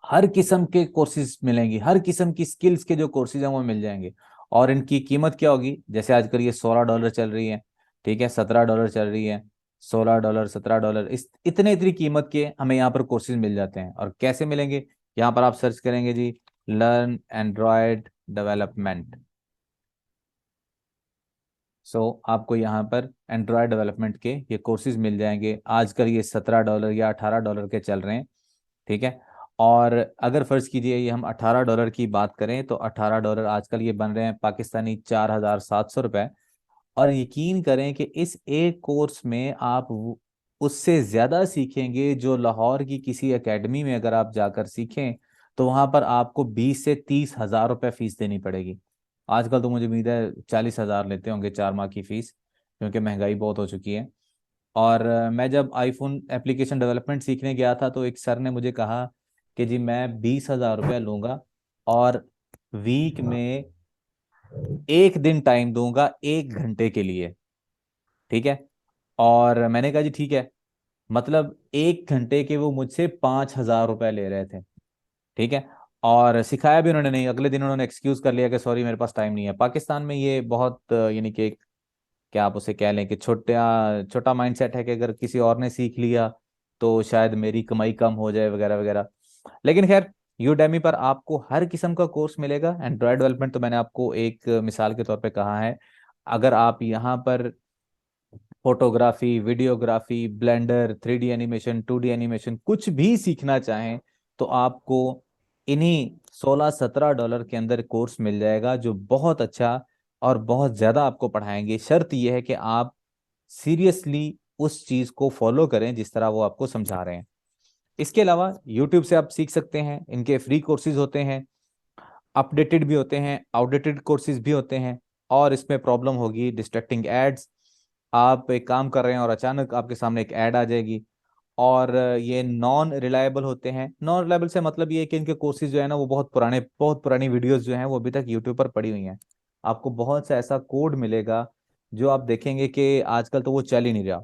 हर किस्म के कोर्सेज मिलेंगे, हर किस्म की स्किल्स के जो कोर्सेज हैं वो मिल जाएंगे। और इनकी कीमत क्या होगी, जैसे आजकल ये $16 चल रही है, ठीक है, $17 चल रही है, $16, $17, इस इतनी कीमत के हमें यहाँ पर कोर्सेज मिल जाते हैं। और कैसे मिलेंगे, यहाँ पर आप सर्च करेंगे जी, लर्न एंड्रॉयड डेवलपमेंट। आपको यहाँ पर एंड्रॉयड डेवलपमेंट के ये कोर्सेज मिल जाएंगे। आजकल ये $17 या $18 के चल रहे हैं, ठीक है। और अगर फर्ज कीजिए ये हम $18 की बात करें तो $18 आजकल ये बन रहे हैं पाकिस्तानी 4,700 रुपये। और यकीन करें कि इस एक कोर्स में आप उससे ज़्यादा सीखेंगे जो लाहौर की किसी एकेडमी में अगर आप जाकर सीखें तो वहाँ पर आपको 20 से 30 हज़ार रुपये फीस देनी पड़ेगी। आजकल तो मुझे उम्मीद है 40 हज़ार लेते होंगे 4 माह की फीस, क्योंकि महंगाई बहुत हो चुकी है। और मैं जब आईफोन एप्लीकेशन डेवलपमेंट सीखने गया था तो एक सर ने मुझे कहा कि जी मैं 20 हज़ार रुपया लूंगा और वीक में एक दिन टाइम दूंगा 1 घंटे के लिए, ठीक है। और मैंने कहा जी ठीक है। मतलब 1 घंटे के वो मुझसे 5 हज़ार रुपये ले रहे थे, ठीक है। और सिखाया भी उन्होंने नहीं, अगले दिन उन्होंने एक्सक्यूज कर लिया कि सॉरी मेरे पास टाइम नहीं है। पाकिस्तान में ये बहुत यानी कि क्या आप उसे कह लें कि छोटा छोटा माइंडसेट है कि अगर किसी और ने सीख लिया तो शायद मेरी कमाई कम हो जाए वगैरह वगैरह। लेकिन खैर, यूडेमी पर आपको हर किस्म का कोर्स मिलेगा। एंड्रॉयड डेवलपमेंट तो मैंने आपको एक मिसाल के तौर पे कहा है। अगर आप यहाँ पर photography, videography, blender, 3D animation, 2D animation कुछ भी सीखना चाहें तो आपको इन्हीं $16-17 के अंदर कोर्स मिल जाएगा, जो बहुत अच्छा और बहुत ज़्यादा आपको पढ़ाएंगे। शर्त यह है कि आप सीरियसली उस चीज़ को फॉलो करें जिस तरह वो आपको समझा रहे हैं। इसके अलावा यूट्यूब से आप सीख सकते हैं, इनके फ्री कोर्सेज होते हैं, अपडेटेड भी होते हैं, आउटडेटेड कोर्सेज भी होते हैं। और इसमें प्रॉब्लम होगी डिस्ट्रैक्टिंग एड्स। आप एक काम कर रहे हैं और अचानक आपके सामने एक ऐड आ जाएगी। और ये नॉन रिलायबल होते हैं। नॉन रिलायबल से मतलब ये है कि इनके कोर्सेज जो है ना वो बहुत पुरानी वीडियोस जो हैं वो अभी तक यूट्यूब पर पड़ी हुई हैं। आपको बहुत सा ऐसा कोड मिलेगा जो आप देखेंगे कि आजकल तो वो चल ही नहीं रहा,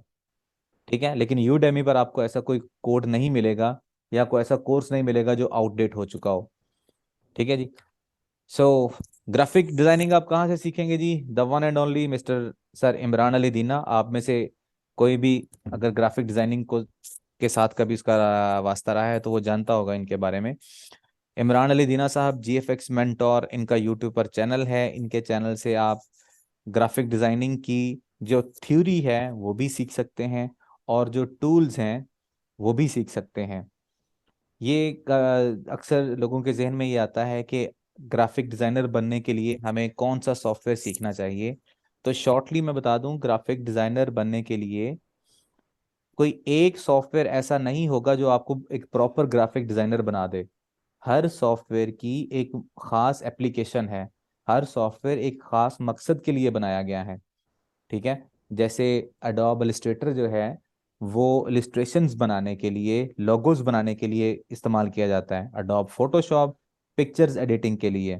ठीक है। लेकिन यूडेमी पर आपको ऐसा कोई कोड नहीं मिलेगा या कोई ऐसा कोर्स नहीं मिलेगा जो आउटडेट हो चुका हो, ठीक है जी। सो ग्राफिक डिजाइनिंग आप कहाँ से सीखेंगे जी, the one and only mister sir Imran Ali Dina. आप में से कोई भी अगर ग्राफिक डिजाइनिंग को के साथ कभी उसका वास्ता रहा है तो वो जानता होगा इनके बारे में। इमरान अली दीना साहब GFX मेंटोर, इनका यूट्यूब पर चैनल है। इनके चैनल से आप ग्राफिक डिजाइनिंग की जो थ्योरी है वो भी सीख सकते हैं और जो टूल्स हैं वो भी सीख सकते हैं। ये अक्सर लोगों के जहन में ये आता है कि ग्राफिक डिज़ाइनर बनने के लिए हमें कौन सा सॉफ्टवेयर सीखना चाहिए। तो शॉर्टली मैं बता दूं, ग्राफिक डिज़ाइनर बनने के लिए कोई एक सॉफ्टवेयर ऐसा नहीं होगा जो आपको एक प्रॉपर ग्राफिक डिज़ाइनर बना दे। हर सॉफ्टवेयर की एक खास एप्लीकेशन है, हर सॉफ्टवेयर एक खास मकसद के लिए बनाया गया है, ठीक है। जैसे एडोब इलस्ट्रेटर जो है वो इलस्ट्रेशंस बनाने के लिए, लोगोस बनाने के लिए इस्तेमाल किया जाता है। एडोब फोटोशॉप पिक्चर्स एडिटिंग के लिए,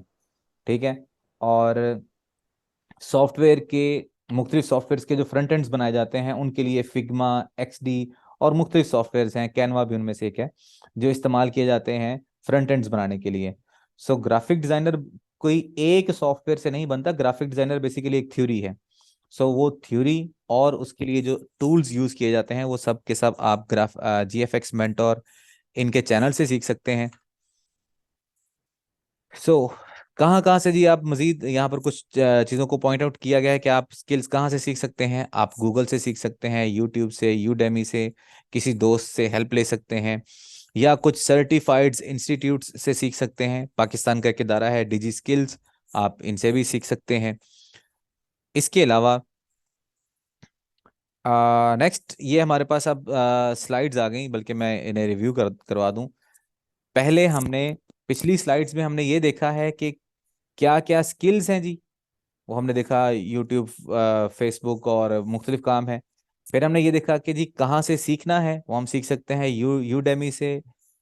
ठीक है। और सॉफ्टवेयर के मुख्तलिफ सॉफ्टवेयर के जो फ्रंट एंड्स बनाए जाते हैं उनके लिए फिग्मा, XD और मुख्तलिफ सॉफ्टवेयर हैं, कैनवा भी उनमें से एक है, जो इस्तेमाल किए जाते हैं फ्रंट एंड्स बनाने के लिए। ग्राफिक डिजाइनर कोई एक सॉफ्टवेयर से नहीं बनता। ग्राफिक डिजाइनर बेसिकली एक थ्योरी है। वो थ्योरी और उसके लिए जो टूल्स यूज किए जाते हैं वो सब के सब आप GFX मेंटोर इनके चैनल से सीख सकते हैं। सो कहाँ कहाँ से जी आप मजीद यहाँ पर कुछ चीज़ों को पॉइंट आउट किया गया है कि आप स्किल्स कहाँ से सीख सकते हैं। आप गूगल से सीख सकते हैं, यूट्यूब से, यूडेमी से, किसी दोस्त से हेल्प ले सकते हैं, या कुछ सर्टिफाइड इंस्टीट्यूट्स से सीख सकते हैं। पाकिस्तान का एक इदारा है डिजी स्किल्स, आप इनसे भी सीख सकते हैं। इसके अलावा नेक्स्ट ये हमारे पास अब स्लाइड्स आ गई, बल्कि मैं इन्हें रिव्यू करवा दूं। पहले हमने पिछली स्लाइड्स में हमने ये देखा है कि क्या क्या स्किल्स हैं जी, वो हमने देखा यूट्यूब, फेसबुक और मुख्तलिफ काम है। फिर हमने ये देखा कि जी कहाँ से सीखना है, वो हम सीख सकते हैं यूडेमी से,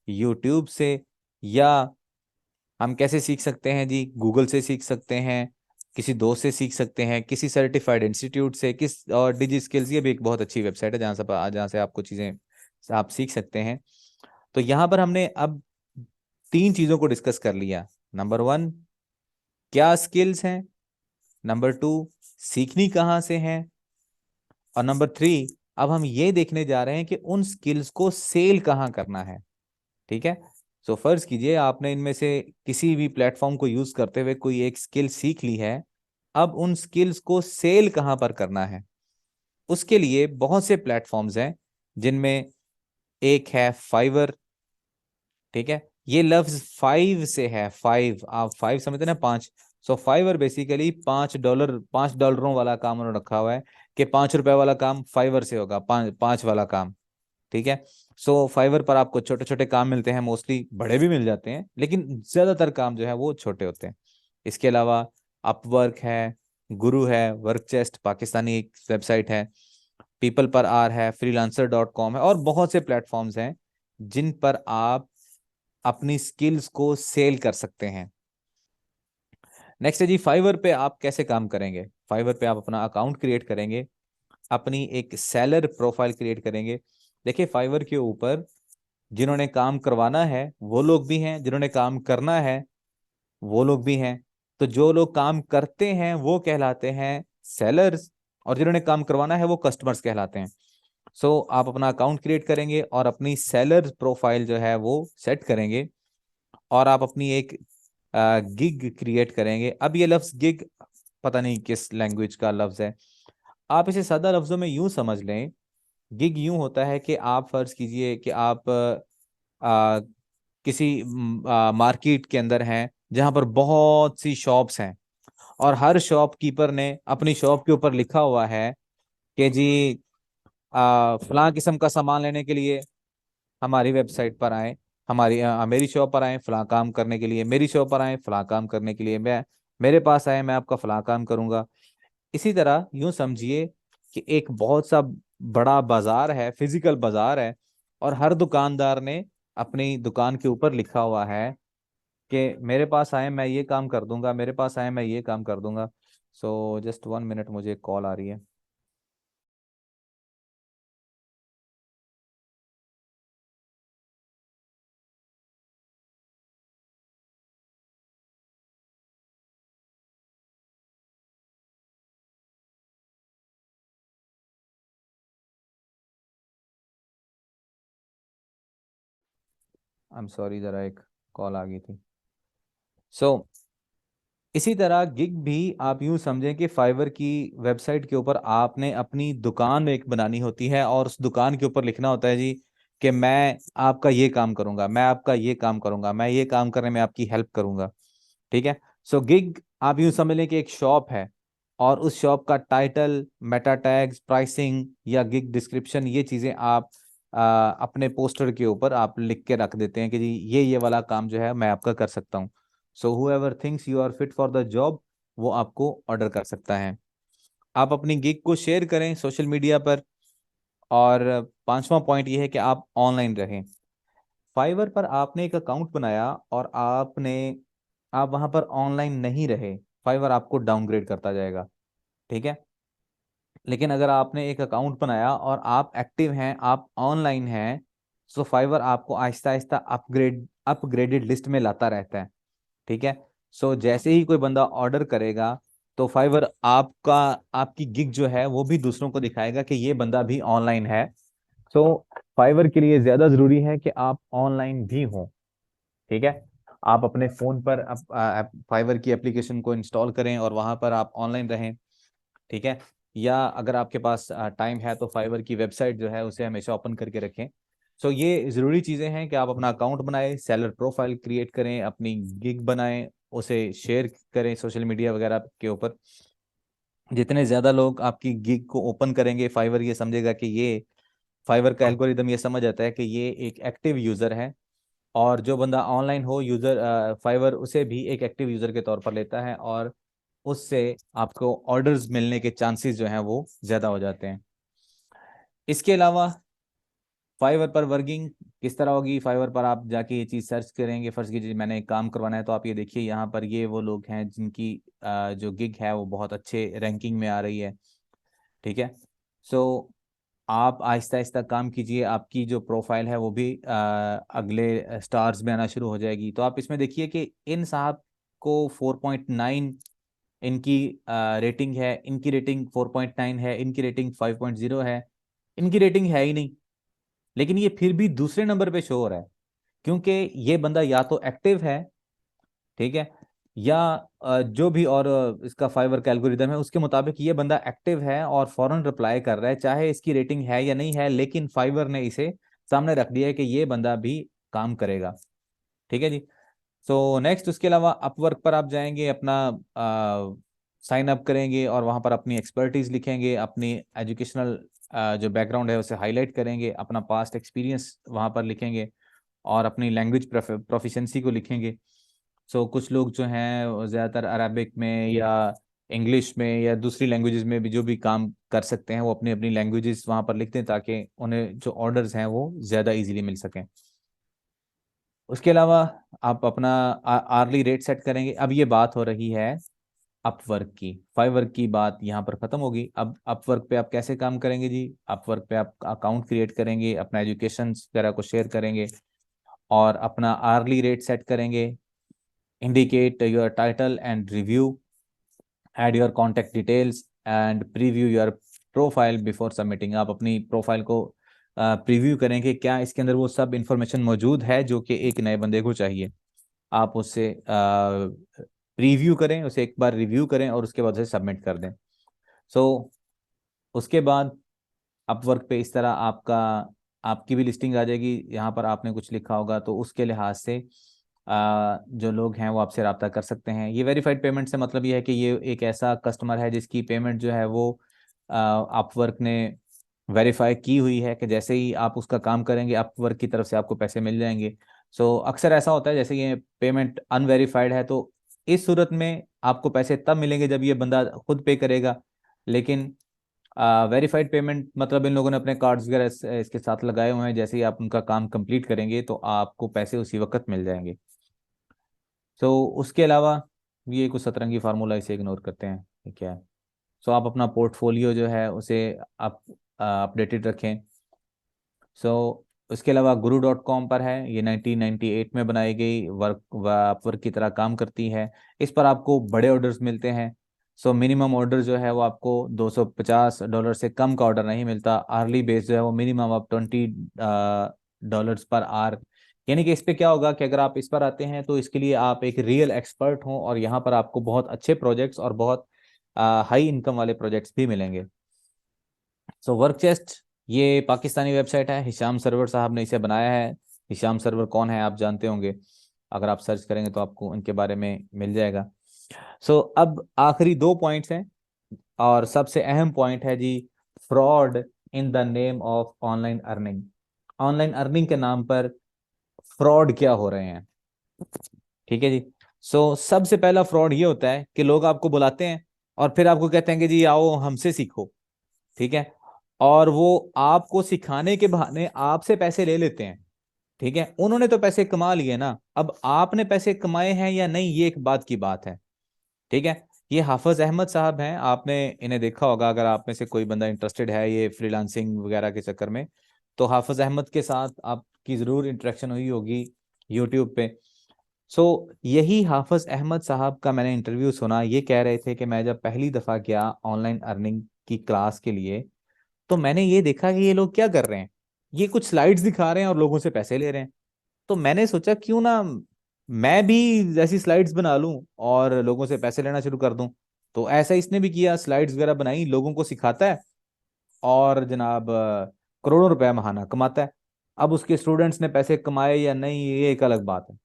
यूट्यूब से, या हम कैसे सीख सकते हैं जी, गूगल से सीख सकते हैं, किसी दोस्त से सीख सकते हैं, किसी सर्टिफाइड इंस्टीट्यूट से, और डिजी स्किल्स ये भी एक बहुत अच्छी वेबसाइट है जहाँ से आपको चीज़ें आप सीख सकते हैं। तो यहाँ पर हमने अब 3 चीजों को डिस्कस कर लिया। नंबर 1, क्या स्किल्स हैं। नंबर 2, सीखनी कहाँ से है। और नंबर 3, अब हम ये देखने जा रहे हैं कि उन स्किल्स को सेल कहाँ करना है। ठीक है। सो फर्ज कीजिए आपने इनमें से किसी भी प्लेटफॉर्म को यूज करते हुए कोई एक स्किल सीख ली है। अब उन स्किल्स को सेल कहाँ पर करना है। उसके लिए बहुत से प्लेटफॉर्म्स हैं, जिनमें एक है फाइवर। ठीक है। ये लफ्ज 5 से है, 5, आप 5 समझते हैं ना, 5। सो फाइवर बेसिकली $5, $5 वाला काम उन्होंने रखा हुआ है कि ₹5 वाला काम फाइवर से होगा, 5 वाला काम। ठीक है। सो फाइवर पर आपको छोटे छोटे काम मिलते हैं, मोस्टली बड़े भी मिल जाते हैं, लेकिन ज्यादातर काम जो है वो छोटे होते हैं। इसके अलावा अपवर्क है, गुरु है, वर्क चेस्ट पाकिस्तानी एक वेबसाइट है, पीपल पर आर है, freelancer.com है, और बहुत से प्लेटफॉर्म्स हैं जिन पर आप अपनी स्किल्स को सेल कर सकते हैं। नेक्स्ट है जी, फाइवर पे आप कैसे काम करेंगे। फाइवर पे आप अपना अकाउंट क्रिएट करेंगे, अपनी एक सेलर प्रोफाइल क्रिएट करेंगे। देखिए फाइवर के ऊपर जिन्होंने काम करवाना है वो लोग भी हैं, जिन्होंने काम करना है वो लोग भी हैं। तो जो लोग काम करते हैं वो कहलाते हैं सेलर्स, और जिन्होंने काम करवाना है वो कस्टमर्स कहलाते हैं। सो आप अपना अकाउंट क्रिएट करेंगे और अपनी सेलर प्रोफाइल जो है वो सेट करेंगे, और आप अपनी एक गिग क्रिएट करेंगे। अब ये लफ्ज गिग पता नहीं किस लैंग्वेज का लफ्ज है, आप इसे सादा लफ्जों में यूं समझ लें। गिग यूं होता है कि आप फर्ज कीजिए कि आप आ, किसी मार्केट के अंदर हैं जहां पर बहुत सी शॉप्स हैं, और हर शॉपकीपर ने अपनी शॉप के ऊपर लिखा हुआ है कि जी फलां किस्म का सामान लेने के लिए हमारी वेबसाइट पर आए, मेरी शॉप पर आए फलां काम करने के लिए, मेरी शॉप पर आए फलां काम करने के लिए, मैं मेरे पास आए मैं आपका फलां काम करूंगा। इसी तरह यूं समझिए कि एक बहुत सा बड़ा बाजार है, फिजिकल बाजार है, और हर दुकानदार ने अपनी दुकान के ऊपर लिखा हुआ है कि मेरे पास आए मैं ये काम कर दूंगा, मेरे पास आए मैं ये काम कर दूंगा। सो जस्ट 1 मिनट, मुझे एक कॉल आ रही है। आई एम सॉरी, जरा एक कॉल आ गई थी। सो इसी तरह गिग भी आप यूं समझें कि फाइवर की वेबसाइट के ऊपर आपने अपनी दुकान एक बनानी होती है, और उस दुकान के ऊपर लिखना होता है जी कि मैं आपका ये काम करूंगा, मैं आपका ये काम करूंगा, मैं ये काम करने में आपकी हेल्प करूंगा। ठीक है। सो गिग आप यूं समझ लें कि एक शॉप है, और उस शॉप का टाइटल, मेटा टैग्स, प्राइसिंग या गिग डिस्क्रिप्शन, ये चीजें आप अपने पोस्टर के ऊपर आप लिख के रख देते हैं कि जी ये वाला काम जो है मैं आपका कर सकता हूँ। So whoever thinks you are fit for the job, वो आपको ऑर्डर कर सकता है। आप अपनी गिग को शेयर करें सोशल मीडिया पर। और पांचवा पॉइंट ये है कि आप ऑनलाइन रहें। फाइवर पर आपने एक अकाउंट बनाया और आप वहां पर ऑनलाइन नहीं रहे, फाइवर आपको डाउनग्रेड करता जाएगा। ठीक है। लेकिन अगर आपने एक अकाउंट बनाया और आप एक्टिव हैं, आप ऑनलाइन हैं, सो फाइवर आपको आहिस्ता आहिस्ता अपग्रेडेड लिस्ट में लाता रहता है। ठीक है। सो जैसे ही कोई बंदा ऑर्डर करेगा तो फाइवर आपकी गिग जो है वो भी दूसरों को दिखाएगा कि ये बंदा भी ऑनलाइन है। सो फाइवर के लिए ज्यादा जरूरी है कि आप ऑनलाइन भी हों। ठीक है। आप अपने फोन पर फाइवर की एप्लीकेशन को इंस्टॉल करें और वहां पर आप ऑनलाइन रहें। ठीक है। या अगर आपके पास टाइम है तो फाइवर की वेबसाइट जो है उसे हमेशा ओपन करके रखें। सो ये ज़रूरी चीज़ें हैं कि आप अपना अकाउंट बनाएं, सेलर प्रोफाइल क्रिएट करें, अपनी गिग बनाएं, उसे शेयर करें सोशल मीडिया वगैरह के ऊपर। जितने ज़्यादा लोग आपकी गिग को ओपन करेंगे, फाइवर ये समझेगा कि ये, फाइवर का एल्गोरिदम ये समझ आता है कि ये एक एक्टिव यूज़र है, और जो बंदा ऑनलाइन हो यूज़र, फाइवर उसे भी एक एक्टिव यूज़र के तौर पर लेता है, और उससे आपको ऑर्डर्स मिलने के चांसेस जो हैं वो ज़्यादा हो जाते हैं। इसके अलावा फाइवर पर वर्किंग किस तरह होगी। फाइवर पर आप जाके ये चीज़ सर्च करेंगे, फर्ज कीजिए मैंने एक काम करवाना है, तो आप ये देखिए यहाँ पर ये वो लोग हैं जिनकी जो गिग है वो बहुत अच्छे रैंकिंग में आ रही है। ठीक है। सो आप आहिस्ता आहिस्ता काम कीजिए, आपकी जो प्रोफाइल है वो भी अगले स्टार्स में आना शुरू हो जाएगी। तो आप इसमें देखिए कि इन साहब को 4.9 इनकी रेटिंग है, इनकी रेटिंग 4.9 है, इनकी रेटिंग 5.0 है, इनकी रेटिंग है ही नहीं, लेकिन ये फिर भी दूसरे नंबर पे शो हो रहा है, क्योंकि ये बंदा या तो एक्टिव है, ठीक है, या जो भी और इसका फाइवर का एल्गोरिदम है उसके मुताबिक ये बंदा एक्टिव है और फौरन रिप्लाई कर रहा है, चाहे इसकी रेटिंग है या नहीं है, लेकिन फाइवर ने इसे सामने रख दिया है कि ये बंदा भी काम करेगा। ठीक है जी। सो नेक्स्ट, उसके अलावा अपवर्क पर आप जाएंगे, अपना साइन अप करेंगे और वहां पर अपनी एक्सपर्टीज लिखेंगे, अपनी एजुकेशनल जो बैकग्राउंड है उसे हाईलाइट करेंगे, अपना पास्ट एक्सपीरियंस वहां पर लिखेंगे और अपनी लैंग्वेज प्रोफिशिएंसी को लिखेंगे। सो कुछ लोग जो हैं वो ज़्यादातर अरबिक में या इंग्लिश में या दूसरी लैंग्वेजेस में भी जो भी काम कर सकते हैं वो अपनी अपनी लैंग्वेजेस वहाँ पर लिखते हैं, ताकि उन्हें जो ऑर्डर्स हैं वो ज़्यादा इजीली मिल सकें। उसके अलावा आप अपना आर्ली रेट सेट करेंगे। अब ये बात हो रही है अपवर्क की, फाइवर की बात यहाँ पर ख़त्म होगी। अब अपवर्क पे आप कैसे काम करेंगे जी? अपवर्क पे आप अकाउंट क्रिएट करेंगे, अपना एजुकेशन वगैरह को शेयर करेंगे और अपना आर्ली रेट सेट करेंगे। Indicate your title and review, add your contact details and preview your profile before submitting। आप अपनी प्रोफाइल को प्रीव्यू करें कि क्या इसके अंदर वो सब इंफॉर्मेशन मौजूद है जो कि एक नए बंदे को चाहिए। आप उससे प्रीव्यू करें, उसे एक बार रिव्यू करें और उसके बाद उसे सबमिट कर दें। सो उसके बाद अपवर्क पे इस तरह आपकी भी लिस्टिंग आ जाएगी। यहाँ पर आपने कुछ लिखा होगा तो उसके लिहाज से जो लोग हैं वो आपसे रब्ता कर सकते हैं। ये वेरीफाइड पेमेंट से मतलब ये है कि ये एक ऐसा कस्टमर है जिसकी पेमेंट जो है वो अपवर्क ने वेरीफाई की हुई है, कि जैसे ही आप उसका काम करेंगे अपवर्क की तरफ से आपको पैसे मिल जाएंगे। सो अक्सर ऐसा होता है जैसे ये पेमेंट अनवेरीफाइड है, तो इस सूरत में आपको पैसे तब मिलेंगे जब ये बंदा खुद पे करेगा। लेकिन वेरीफाइड पेमेंट मतलब इन लोगों ने अपने कार्ड्स वगैरह इसके साथ लगाए हुए हैं, जैसे ही आप उनका काम कंप्लीट करेंगे तो आपको पैसे उसी वक्त मिल जाएंगे। सो उसके अलावा ये कुछ सतरंगी फार्मूला, इसे इग्नोर करते हैं, ये क्या है। सो आप अपना पोर्टफोलियो जो है उसे आप अपडेटेड रखें। सो उसके अलावा guru.com पर है, ये 1998 में बनाई गई वर्क की तरह काम करती है। इस पर आपको बड़े ऑर्डर्स मिलते हैं। सो मिनिमम ऑर्डर जो है वो आपको $250 से कम का ऑर्डर नहीं मिलता। आर्ली बेस जो है वो मिनिमम आप $20 पर आर। यानी कि इस पे क्या होगा कि अगर आप इस पर आते हैं तो इसके लिए आप एक रियल एक्सपर्ट हों और यहाँ पर आपको बहुत अच्छे प्रोजेक्ट्स और बहुत हाई इनकम वाले प्रोजेक्ट्स भी मिलेंगे। सो वर्क चेस्ट ये पाकिस्तानी वेबसाइट है, हिशाम सरवर साहब ने इसे बनाया है। हिशाम सरवर कौन है आप जानते होंगे, अगर आप सर्च करेंगे तो आपको इनके बारे में मिल जाएगा। सो अब आखिरी दो पॉइंट्स हैं और सबसे अहम पॉइंट है जी, fraud in the name of online earning. Online earning के नाम पर फ्रॉड क्या हो रहे हैं, ठीक है जी। सो सबसे पहला फ्रॉड ये होता है कि लोग आपको बुलाते हैं और फिर आपको कहते हैं कि जी आओ हमसे सीखो, ठीक है, और वो आपको सिखाने के बहाने आपसे पैसे ले लेते हैं। ठीक है, उन्होंने तो पैसे कमा लिए ना, अब आपने पैसे कमाए हैं या नहीं ये एक बात की बात है। ठीक है, ये हाफिज अहमद साहब हैं, आपने इन्हें देखा होगा, अगर आप में से कोई बंदा इंटरेस्टेड है ये फ्रीलांसिंग वगैरह के चक्कर में, तो हाफिज अहमद के साथ आपकी जरूर इंटरेक्शन हुई होगी यूट्यूब पे। सो यही हाफिज अहमद साहब का मैंने इंटरव्यू सुना। ये कह रहे थे कि मैं जब पहली दफा गया ऑनलाइन अर्निंग की क्लास के लिए तो मैंने ये देखा कि ये लोग क्या कर रहे हैं, ये कुछ स्लाइड्स दिखा रहे हैं और लोगों से पैसे ले रहे हैं। तो मैंने सोचा क्यों ना मैं भी ऐसी स्लाइड्स बना लूं और लोगों से पैसे लेना शुरू कर दूं। तो ऐसा इसने भी किया, स्लाइड्स वगैरह बनाई, लोगों को सिखाता है और जनाब करोड़ों रुपए महाना कमाता है। अब उसके स्टूडेंट्स ने पैसे कमाए या नहीं ये एक अलग बात है।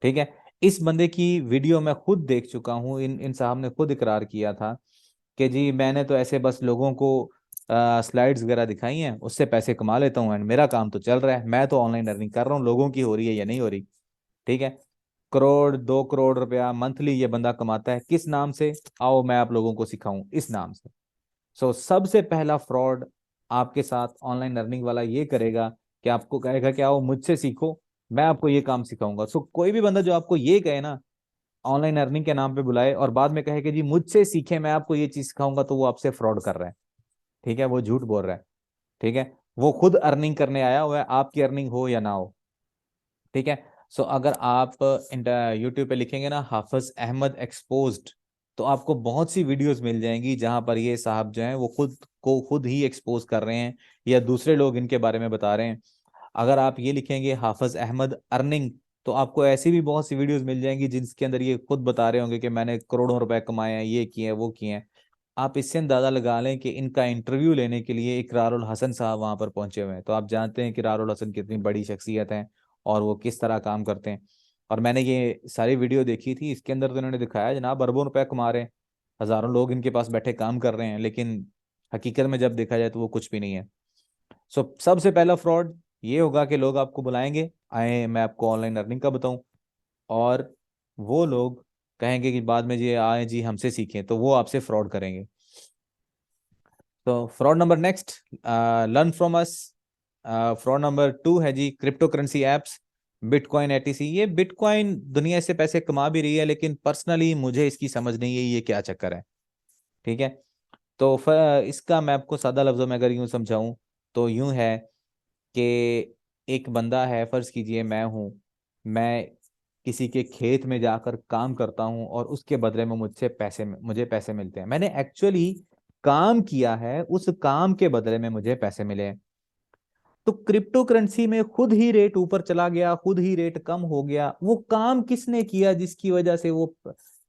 ठीक है, इस बंदे की वीडियो मैं खुद देख चुका हूँ, इन इन साहब ने खुद इकरार किया था कि जी मैंने तो ऐसे बस लोगों को स्लाइड्स वगैरह दिखाई हैं, उससे पैसे कमा लेता हूँ एंड मेरा काम तो चल रहा है, मैं तो ऑनलाइन अर्निंग कर रहा हूँ, लोगों की हो रही है या नहीं हो रही। ठीक है, करोड़ 2 करोड़ रुपया मंथली ये बंदा कमाता है, किस नाम से? आओ मैं आप लोगों को सिखाऊं, इस नाम से। सो सबसे पहला फ्रॉड आपके साथ ऑनलाइन अर्निंग वाला ये करेगा कि आपको कहेगा कि आओ मुझसे सीखो, मैं आपको ये काम सिखाऊंगा। सो कोई भी बंदा जो आपको ये कहे ना, ऑनलाइन अर्निंग के नाम पे बुलाए और बाद में कहे कि जी मुझसे सीखे मैं आपको ये चीज सिखाऊंगा, तो वो आपसे फ्रॉड कर रहा है। ठीक है, वो झूठ बोल रहा है। ठीक है, वो खुद अर्निंग करने आया हुआ है, आपकी अर्निंग हो या ना हो। ठीक है। सो अगर आप यूट्यूब पे लिखेंगे ना हाफिज अहमद एक्सपोज्ड, तो आपको बहुत सी वीडियोस मिल जाएंगी जहां पर ये साहब जो हैं वो खुद को खुद ही एक्सपोज कर रहे हैं या दूसरे लोग इनके बारे में बता रहे हैं। अगर आप ये लिखेंगे हाफिज अहमद अर्निंग, तो आपको ऐसी भी बहुत सी वीडियोस मिल जाएंगी जिसके अंदर ये खुद बता रहे होंगे कि मैंने करोड़ों रुपए कमाए हैं, ये किए हैं, वो किए हैं। आप इससे अंदाजा लगा लें कि इनका इंटरव्यू लेने के लिए इकरारुल हसन साहब वहां पर पहुंचे हुए हैं। तो आप जानते हैं कि इकरारुल हसन कितनी बड़ी शख्सियत है और वो किस तरह काम करते हैं। और मैंने ये सारी वीडियो देखी थी, इसके अंदर तो इन्होंने दिखाया जनाब अरबों रुपए कमा रहे हैं, हजारों लोग इनके पास बैठे काम कर रहे हैं, लेकिन हकीकत में जब देखा जाए तो वो कुछ भी नहीं है। सो सबसे पहला फ्रॉड ये होगा कि लोग आपको बुलाएंगे, आए मैं आपको ऑनलाइन अर्निंग का बताऊं, और वो लोग कहेंगे कि बाद में जी आए जी हमसे सीखें, तो वो आपसे फ्रॉड करेंगे। तो fraud number next, learn from us. Fraud number 2 है जी crypto currency apps, bitcoin etc. ये बिटकॉइन दुनिया से पैसे कमा भी रही है, लेकिन पर्सनली मुझे इसकी समझ नहीं है ये क्या चक्कर है। ठीक है। तो इसका मैं आपको सादा लफ्जों में अगर यूं समझाऊं तो यूं है कि एक बंदा है, फर्ज कीजिए मैं हूं, मैं किसी के खेत में जाकर काम करता हूं और उसके बदले में मुझे पैसे मिलते हैं। मैंने एक्चुअली काम किया है, उस काम के बदले में मुझे पैसे मिले हैं। तो क्रिप्टो करेंसी में खुद ही रेट ऊपर चला गया, खुद ही रेट कम हो गया। वो काम किसने किया जिसकी वजह से वो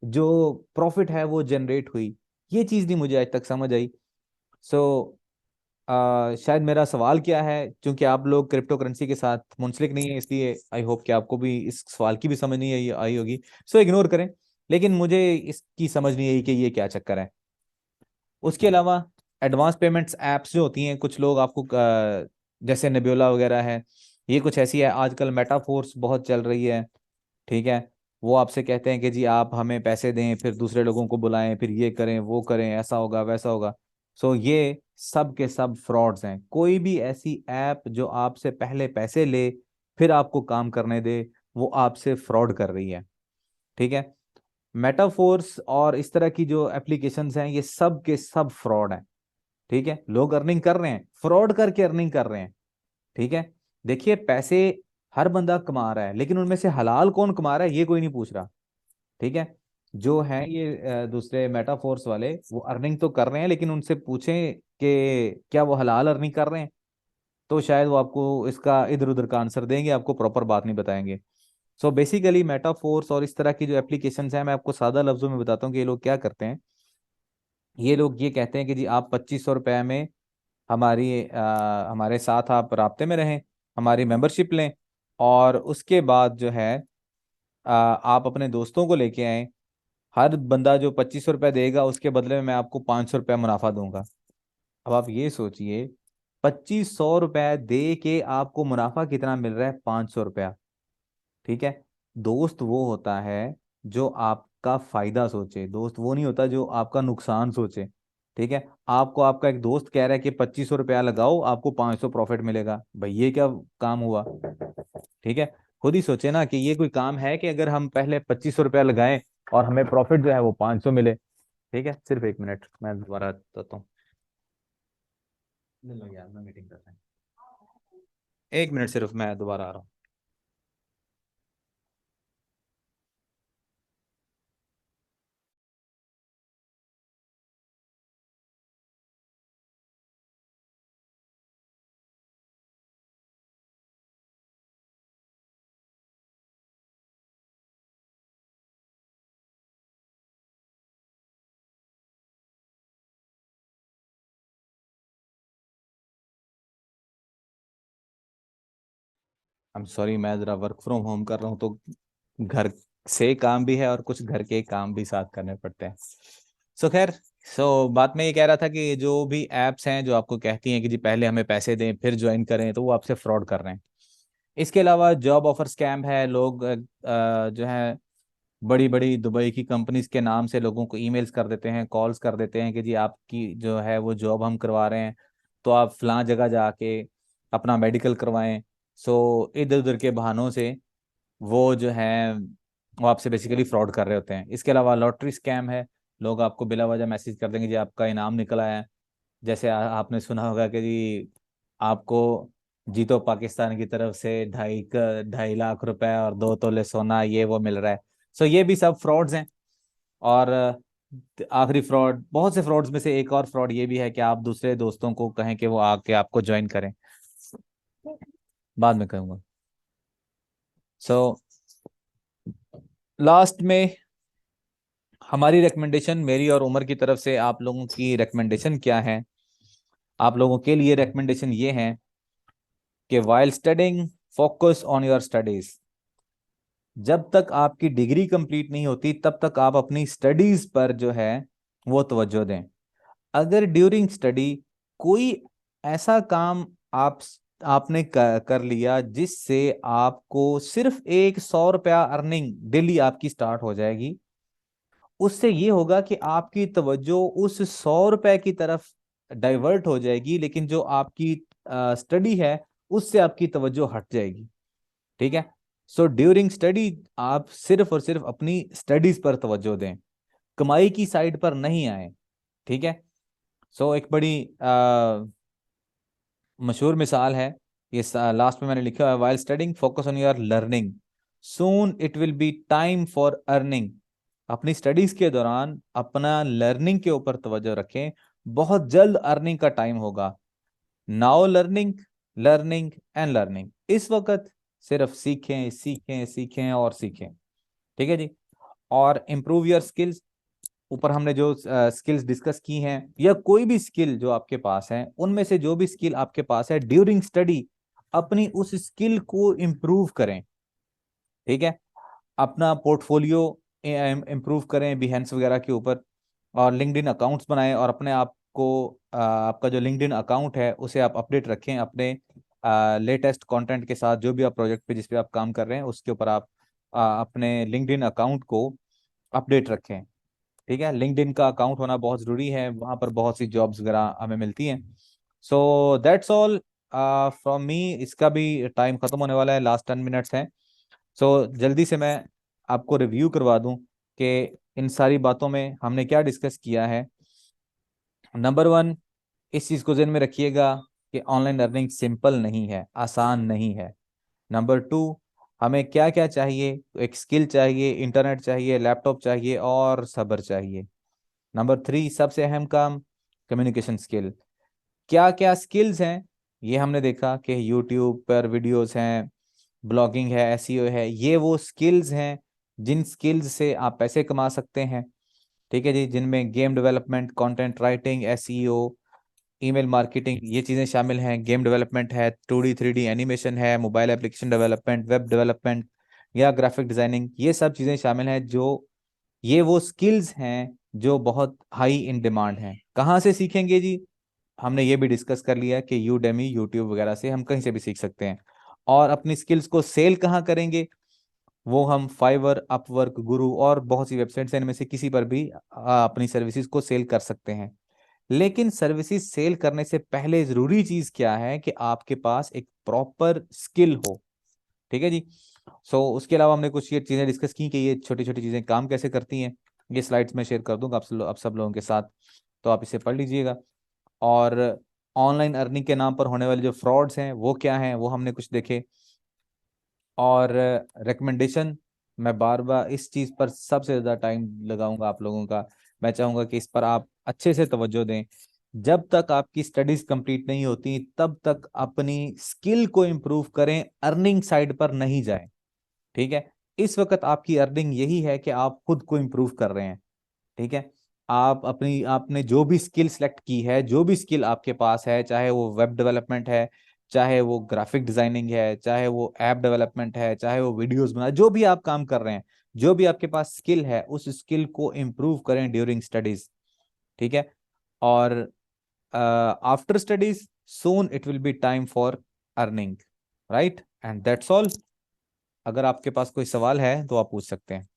जो प्रॉफिट है वो जनरेट हुई? ये चीज नहीं मुझे आज तक समझ आई। सो शायद मेरा सवाल क्या है, क्योंकि आप लोग क्रिप्टो करेंसी के साथ मुंसलिक नहीं है, इसलिए आई होप कि आपको भी इस सवाल की भी समझ नहीं आई होगी। सो इग्नोर करें, लेकिन मुझे इसकी समझ नहीं आई कि ये क्या चक्कर है। उसके अलावा एडवांस पेमेंट्स एप्स जो होती हैं, कुछ लोग आपको जैसे नेब्यूला वगैरह है, ये कुछ ऐसी है। आजकल मेटाफोर्स बहुत चल रही है। ठीक है। वो आपसे कहते हैं कि जी आप हमें पैसे दें, फिर दूसरे लोगों को बुलाएं, फिर ये करें वो करें, ऐसा होगा वैसा होगा। सो ये सब के सब फ्रॉड्स हैं। कोई भी ऐसी ऐप जो आपसे पहले पैसे ले फिर आपको काम करने दे, वो आपसे फ्रॉड कर रही है। ठीक है। मेटाफोर्स और इस तरह की जो एप्लीकेशंस हैं, ये सब के सब फ्रॉड हैं। ठीक है। लोग अर्निंग कर रहे हैं, फ्रॉड करके अर्निंग कर रहे हैं। ठीक है। देखिए पैसे हर बंदा कमा रहा है, लेकिन उनमें से हलाल कौन कमा रहा है ये कोई नहीं पूछ रहा। ठीक है। जो है ये दूसरे मेटाफोर्स वाले, वो अर्निंग तो कर रहे हैं, लेकिन उनसे पूछें कि क्या वो हलाल अर्निंग कर रहे हैं, तो शायद वो आपको इसका इधर उधर का आंसर देंगे, आपको प्रॉपर बात नहीं बताएंगे। सो बेसिकली मेटाफोर्स और इस तरह की जो एप्लीकेशंस हैं, मैं आपको सादा लफ्जों में बताता हूँ कि ये लोग क्या करते हैं। ये लोग ये कहते हैं कि जी आप 2500 रुपये में हमारे साथ आप राब्ते में रहें, हमारी मेंबरशिप लें, और उसके बाद जो है आप अपने दोस्तों को लेके आए। हर बंदा जो 2500 रुपये देगा उसके बदले में मैं आपको 500 रुपये मुनाफा दूंगा। अब आप ये सोचिए, 2500 रुपये दे के आपको मुनाफा कितना मिल रहा है? 500 रुपया। ठीक है। दोस्त वो होता है जो आपका फायदा सोचे, दोस्त वो नहीं होता जो आपका नुकसान सोचे। ठीक है। आपको आपका एक दोस्त कह रहा है कि 2500 रुपया लगाओ आपको 500 प्रॉफिट मिलेगा, भाई ये क्या काम हुआ? ठीक है। खुद ही सोचे ना कि ये कोई काम है कि अगर हम पहले 2500 रुपया लगाएं और हमें प्रॉफिट जो है वो 500 मिले। ठीक है। सिर्फ एक मिनट मैं दोबारा बताता हूँ। ले लो यार, मैं मीटिंग कर रहा हूँ, एक मिनट सिर्फ, मैं दोबारा आ रहा हूँ। आई एम सॉरी, मैं जरा वर्क फ्रॉम होम कर रहा हूँ, तो घर से काम भी है और कुछ घर के काम भी साथ करने पड़ते हैं। सो खैर, बात मैं ये कह रहा था कि जो भी एप्स हैं जो आपको कहती हैं कि जी पहले हमें पैसे दें फिर ज्वाइन करें, तो वो आपसे फ्रॉड कर रहे हैं। इसके अलावा जॉब ऑफर स्कैम है। लोग जो है बड़ी बड़ी दुबई की कंपनीज के नाम से लोगों को ईमेल्स कर देते हैं, कॉल्स कर देते हैं कि जी आपकी जो है वो जॉब हम करवा रहे हैं, तो आप फलां जगह जाके अपना मेडिकल करवाएं। इधर उधर के बहानों से वो जो है वो आपसे बेसिकली फ्रॉड कर रहे होते हैं। इसके अलावा लॉटरी स्कैम है। लोग आपको बिला वजह मैसेज कर देंगे जी आपका इनाम निकल आया है। जैसे आपने सुना होगा कि जी आपको जीतो पाकिस्तान की तरफ से 2.5 लाख रुपए और 2 तोले सोना, ये वो मिल रहा है। सो ये भी सब फ्रॉड्स हैं। और आखिरी फ्रॉड, बहुत से फ्रॉड्स में से एक और फ्रॉड ये भी है कि आप दूसरे दोस्तों को कहें कि वो आके आपको ज्वाइन करें। बाद में कहूँगा। सो लास्ट में हमारी रिकमेंडेशन, मेरी और उमर की तरफ से आप लोगों की रिकमेंडेशन क्या है? आप लोगों के लिए रिकमेंडेशन ये है कि while studying focus on your studies. जब तक आपकी डिग्री कंप्लीट नहीं होती तब तक आप अपनी स्टडीज पर जो है वो तवज्जो दें। अगर ड्यूरिंग स्टडी कोई ऐसा काम आपने कर लिया जिससे आपको सिर्फ एक 100 रुपया अर्निंग डेली आपकी स्टार्ट हो जाएगी, उससे ये होगा कि आपकी तवज्जो उस 100 रुपए की तरफ डाइवर्ट हो जाएगी, लेकिन जो आपकी स्टडी है उससे आपकी तवज्जो हट जाएगी। ठीक है। सो ड्यूरिंग स्टडी आप सिर्फ और सिर्फ अपनी स्टडीज पर तवज्जो दें, कमाई की साइड पर नहीं आए। ठीक है। सो एक बड़ी मशहूर मिसाल है, ये लास्ट में मैंने लिखा हुआ है, while studying focus on your learning, soon it will be time for earning. अपनी स्टडीज के दौरान अपना लर्निंग के ऊपर तवज्जो रखें, बहुत जल्द अर्निंग का टाइम होगा। Now learning, learning and learning. इस वक्त सिर्फ सीखें सीखें सीखें और सीखें। ठीक है जी। और इम्प्रूव योर स्किल्स, ऊपर हमने जो स्किल्स डिस्कस की हैं या कोई भी स्किल जो आपके पास है, उनमें से जो भी स्किल आपके पास है ड्यूरिंग स्टडी अपनी उस स्किल को इम्प्रूव करें। ठीक है। अपना पोर्टफोलियो इम्प्रूव करें बिहेंस वगैरह के ऊपर, और लिंक्डइन अकाउंट्स बनाएं, और अपने आप को आपका जो लिंक्डइन अकाउंट है उसे आप अपडेट रखें अपने लेटेस्ट कंटेंट के साथ। जो भी आप प्रोजेक्ट पे जिस पे आप काम कर रहे हैं उसके ऊपर आप अपने लिंक्डइन अकाउंट को अपडेट रखें। ठीक है। लिंक्डइन का अकाउंट होना बहुत ज़रूरी है, वहाँ पर बहुत सी जॉब्स वगैरह हमें मिलती हैं। So that's all from me. इसका भी टाइम ख़त्म होने वाला है, लास्ट 10 मिनट्स हैं। सो जल्दी से मैं आपको रिव्यू करवा दूं कि इन सारी बातों में हमने क्या डिस्कस किया है। नंबर 1, इस चीज़ को ज़हन में रखिएगा कि ऑनलाइन अर्निंग सिंपल नहीं है, आसान नहीं है। नंबर 2, हमें क्या क्या चाहिए? तो एक स्किल चाहिए, इंटरनेट चाहिए, लैपटॉप चाहिए और सब्र चाहिए। नंबर 3, सबसे अहम काम कम्युनिकेशन स्किल। क्या क्या स्किल्स हैं ये हमने देखा कि यूट्यूब पर वीडियोस हैं, ब्लॉगिंग है, एसईओ है, ये वो स्किल्स हैं जिन स्किल्स से आप पैसे कमा सकते हैं। ठीक है जी। जिनमें game development, content writing, SEO, email marketing, ये चीज़ें शामिल हैं। गेम डेवलपमेंट है, 2D 3D एनिमेशन है, mobile application development, web development या ग्राफिक डिजाइनिंग, ये सब चीज़ें शामिल हैं। जो ये वो स्किल्स हैं जो बहुत हाई इन डिमांड हैं। कहाँ से सीखेंगे जी? हमने ये भी डिस्कस कर लिया कि यूडेमी, यूट्यूब वगैरह से हम कहीं से भी सीख सकते हैं। और अपनी स्किल्स को सेल कहाँ करेंगे? वो हम फाइवर, अपवर्क, गुरु और बहुत सी वेबसाइट्स हैं, इनमें से किसी पर भी अपनी सर्विसेज को सेल कर सकते हैं। लेकिन सर्विसेज सेल करने से पहले जरूरी चीज क्या है कि आपके पास एक प्रॉपर स्किल हो। ठीक है जी। उसके अलावा हमने कुछ ये चीजें डिस्कस की कि ये छोटी छोटी चीजें काम कैसे करती हैं। ये स्लाइड्स में शेयर कर दूंगा आप सब लोगों के साथ, तो आप इसे पढ़ लीजिएगा। और ऑनलाइन अर्निंग के नाम पर होने वाले जो फ्रॉड्स हैं वो क्या हैं वो हमने कुछ देखे। और रिकमेंडेशन, मैं बार बार इस चीज़ पर सबसे ज़्यादा टाइम लगाऊंगा आप लोगों का। मैं चाहूँगा कि इस पर आप अच्छे से तवज्जो दें। जब तक आपकी स्टडीज़ कंप्लीट नहीं होती तब तक अपनी स्किल को इम्प्रूव करें, अर्निंग साइड पर नहीं जाएं। ठीक है। इस वक्त आपकी अर्निंग यही है कि आप खुद को इम्प्रूव कर रहे हैं। ठीक है। आप अपनी आपने जो भी स्किल सेलेक्ट की है, जो भी स्किल आपके पास है, चाहे वो वेब डेवलपमेंट है, चाहे वो ग्राफिक डिजाइनिंग है, चाहे वो ऐप डेवलपमेंट है, चाहे वो वीडियोस बना, जो भी आप काम कर रहे हैं, जो भी आपके पास स्किल है उस स्किल को इम्प्रूव करें ड्यूरिंग स्टडीज। ठीक है। और after studies soon it will be time for earning. Right, and that's all. अगर आपके पास कोई सवाल है तो आप पूछ सकते हैं।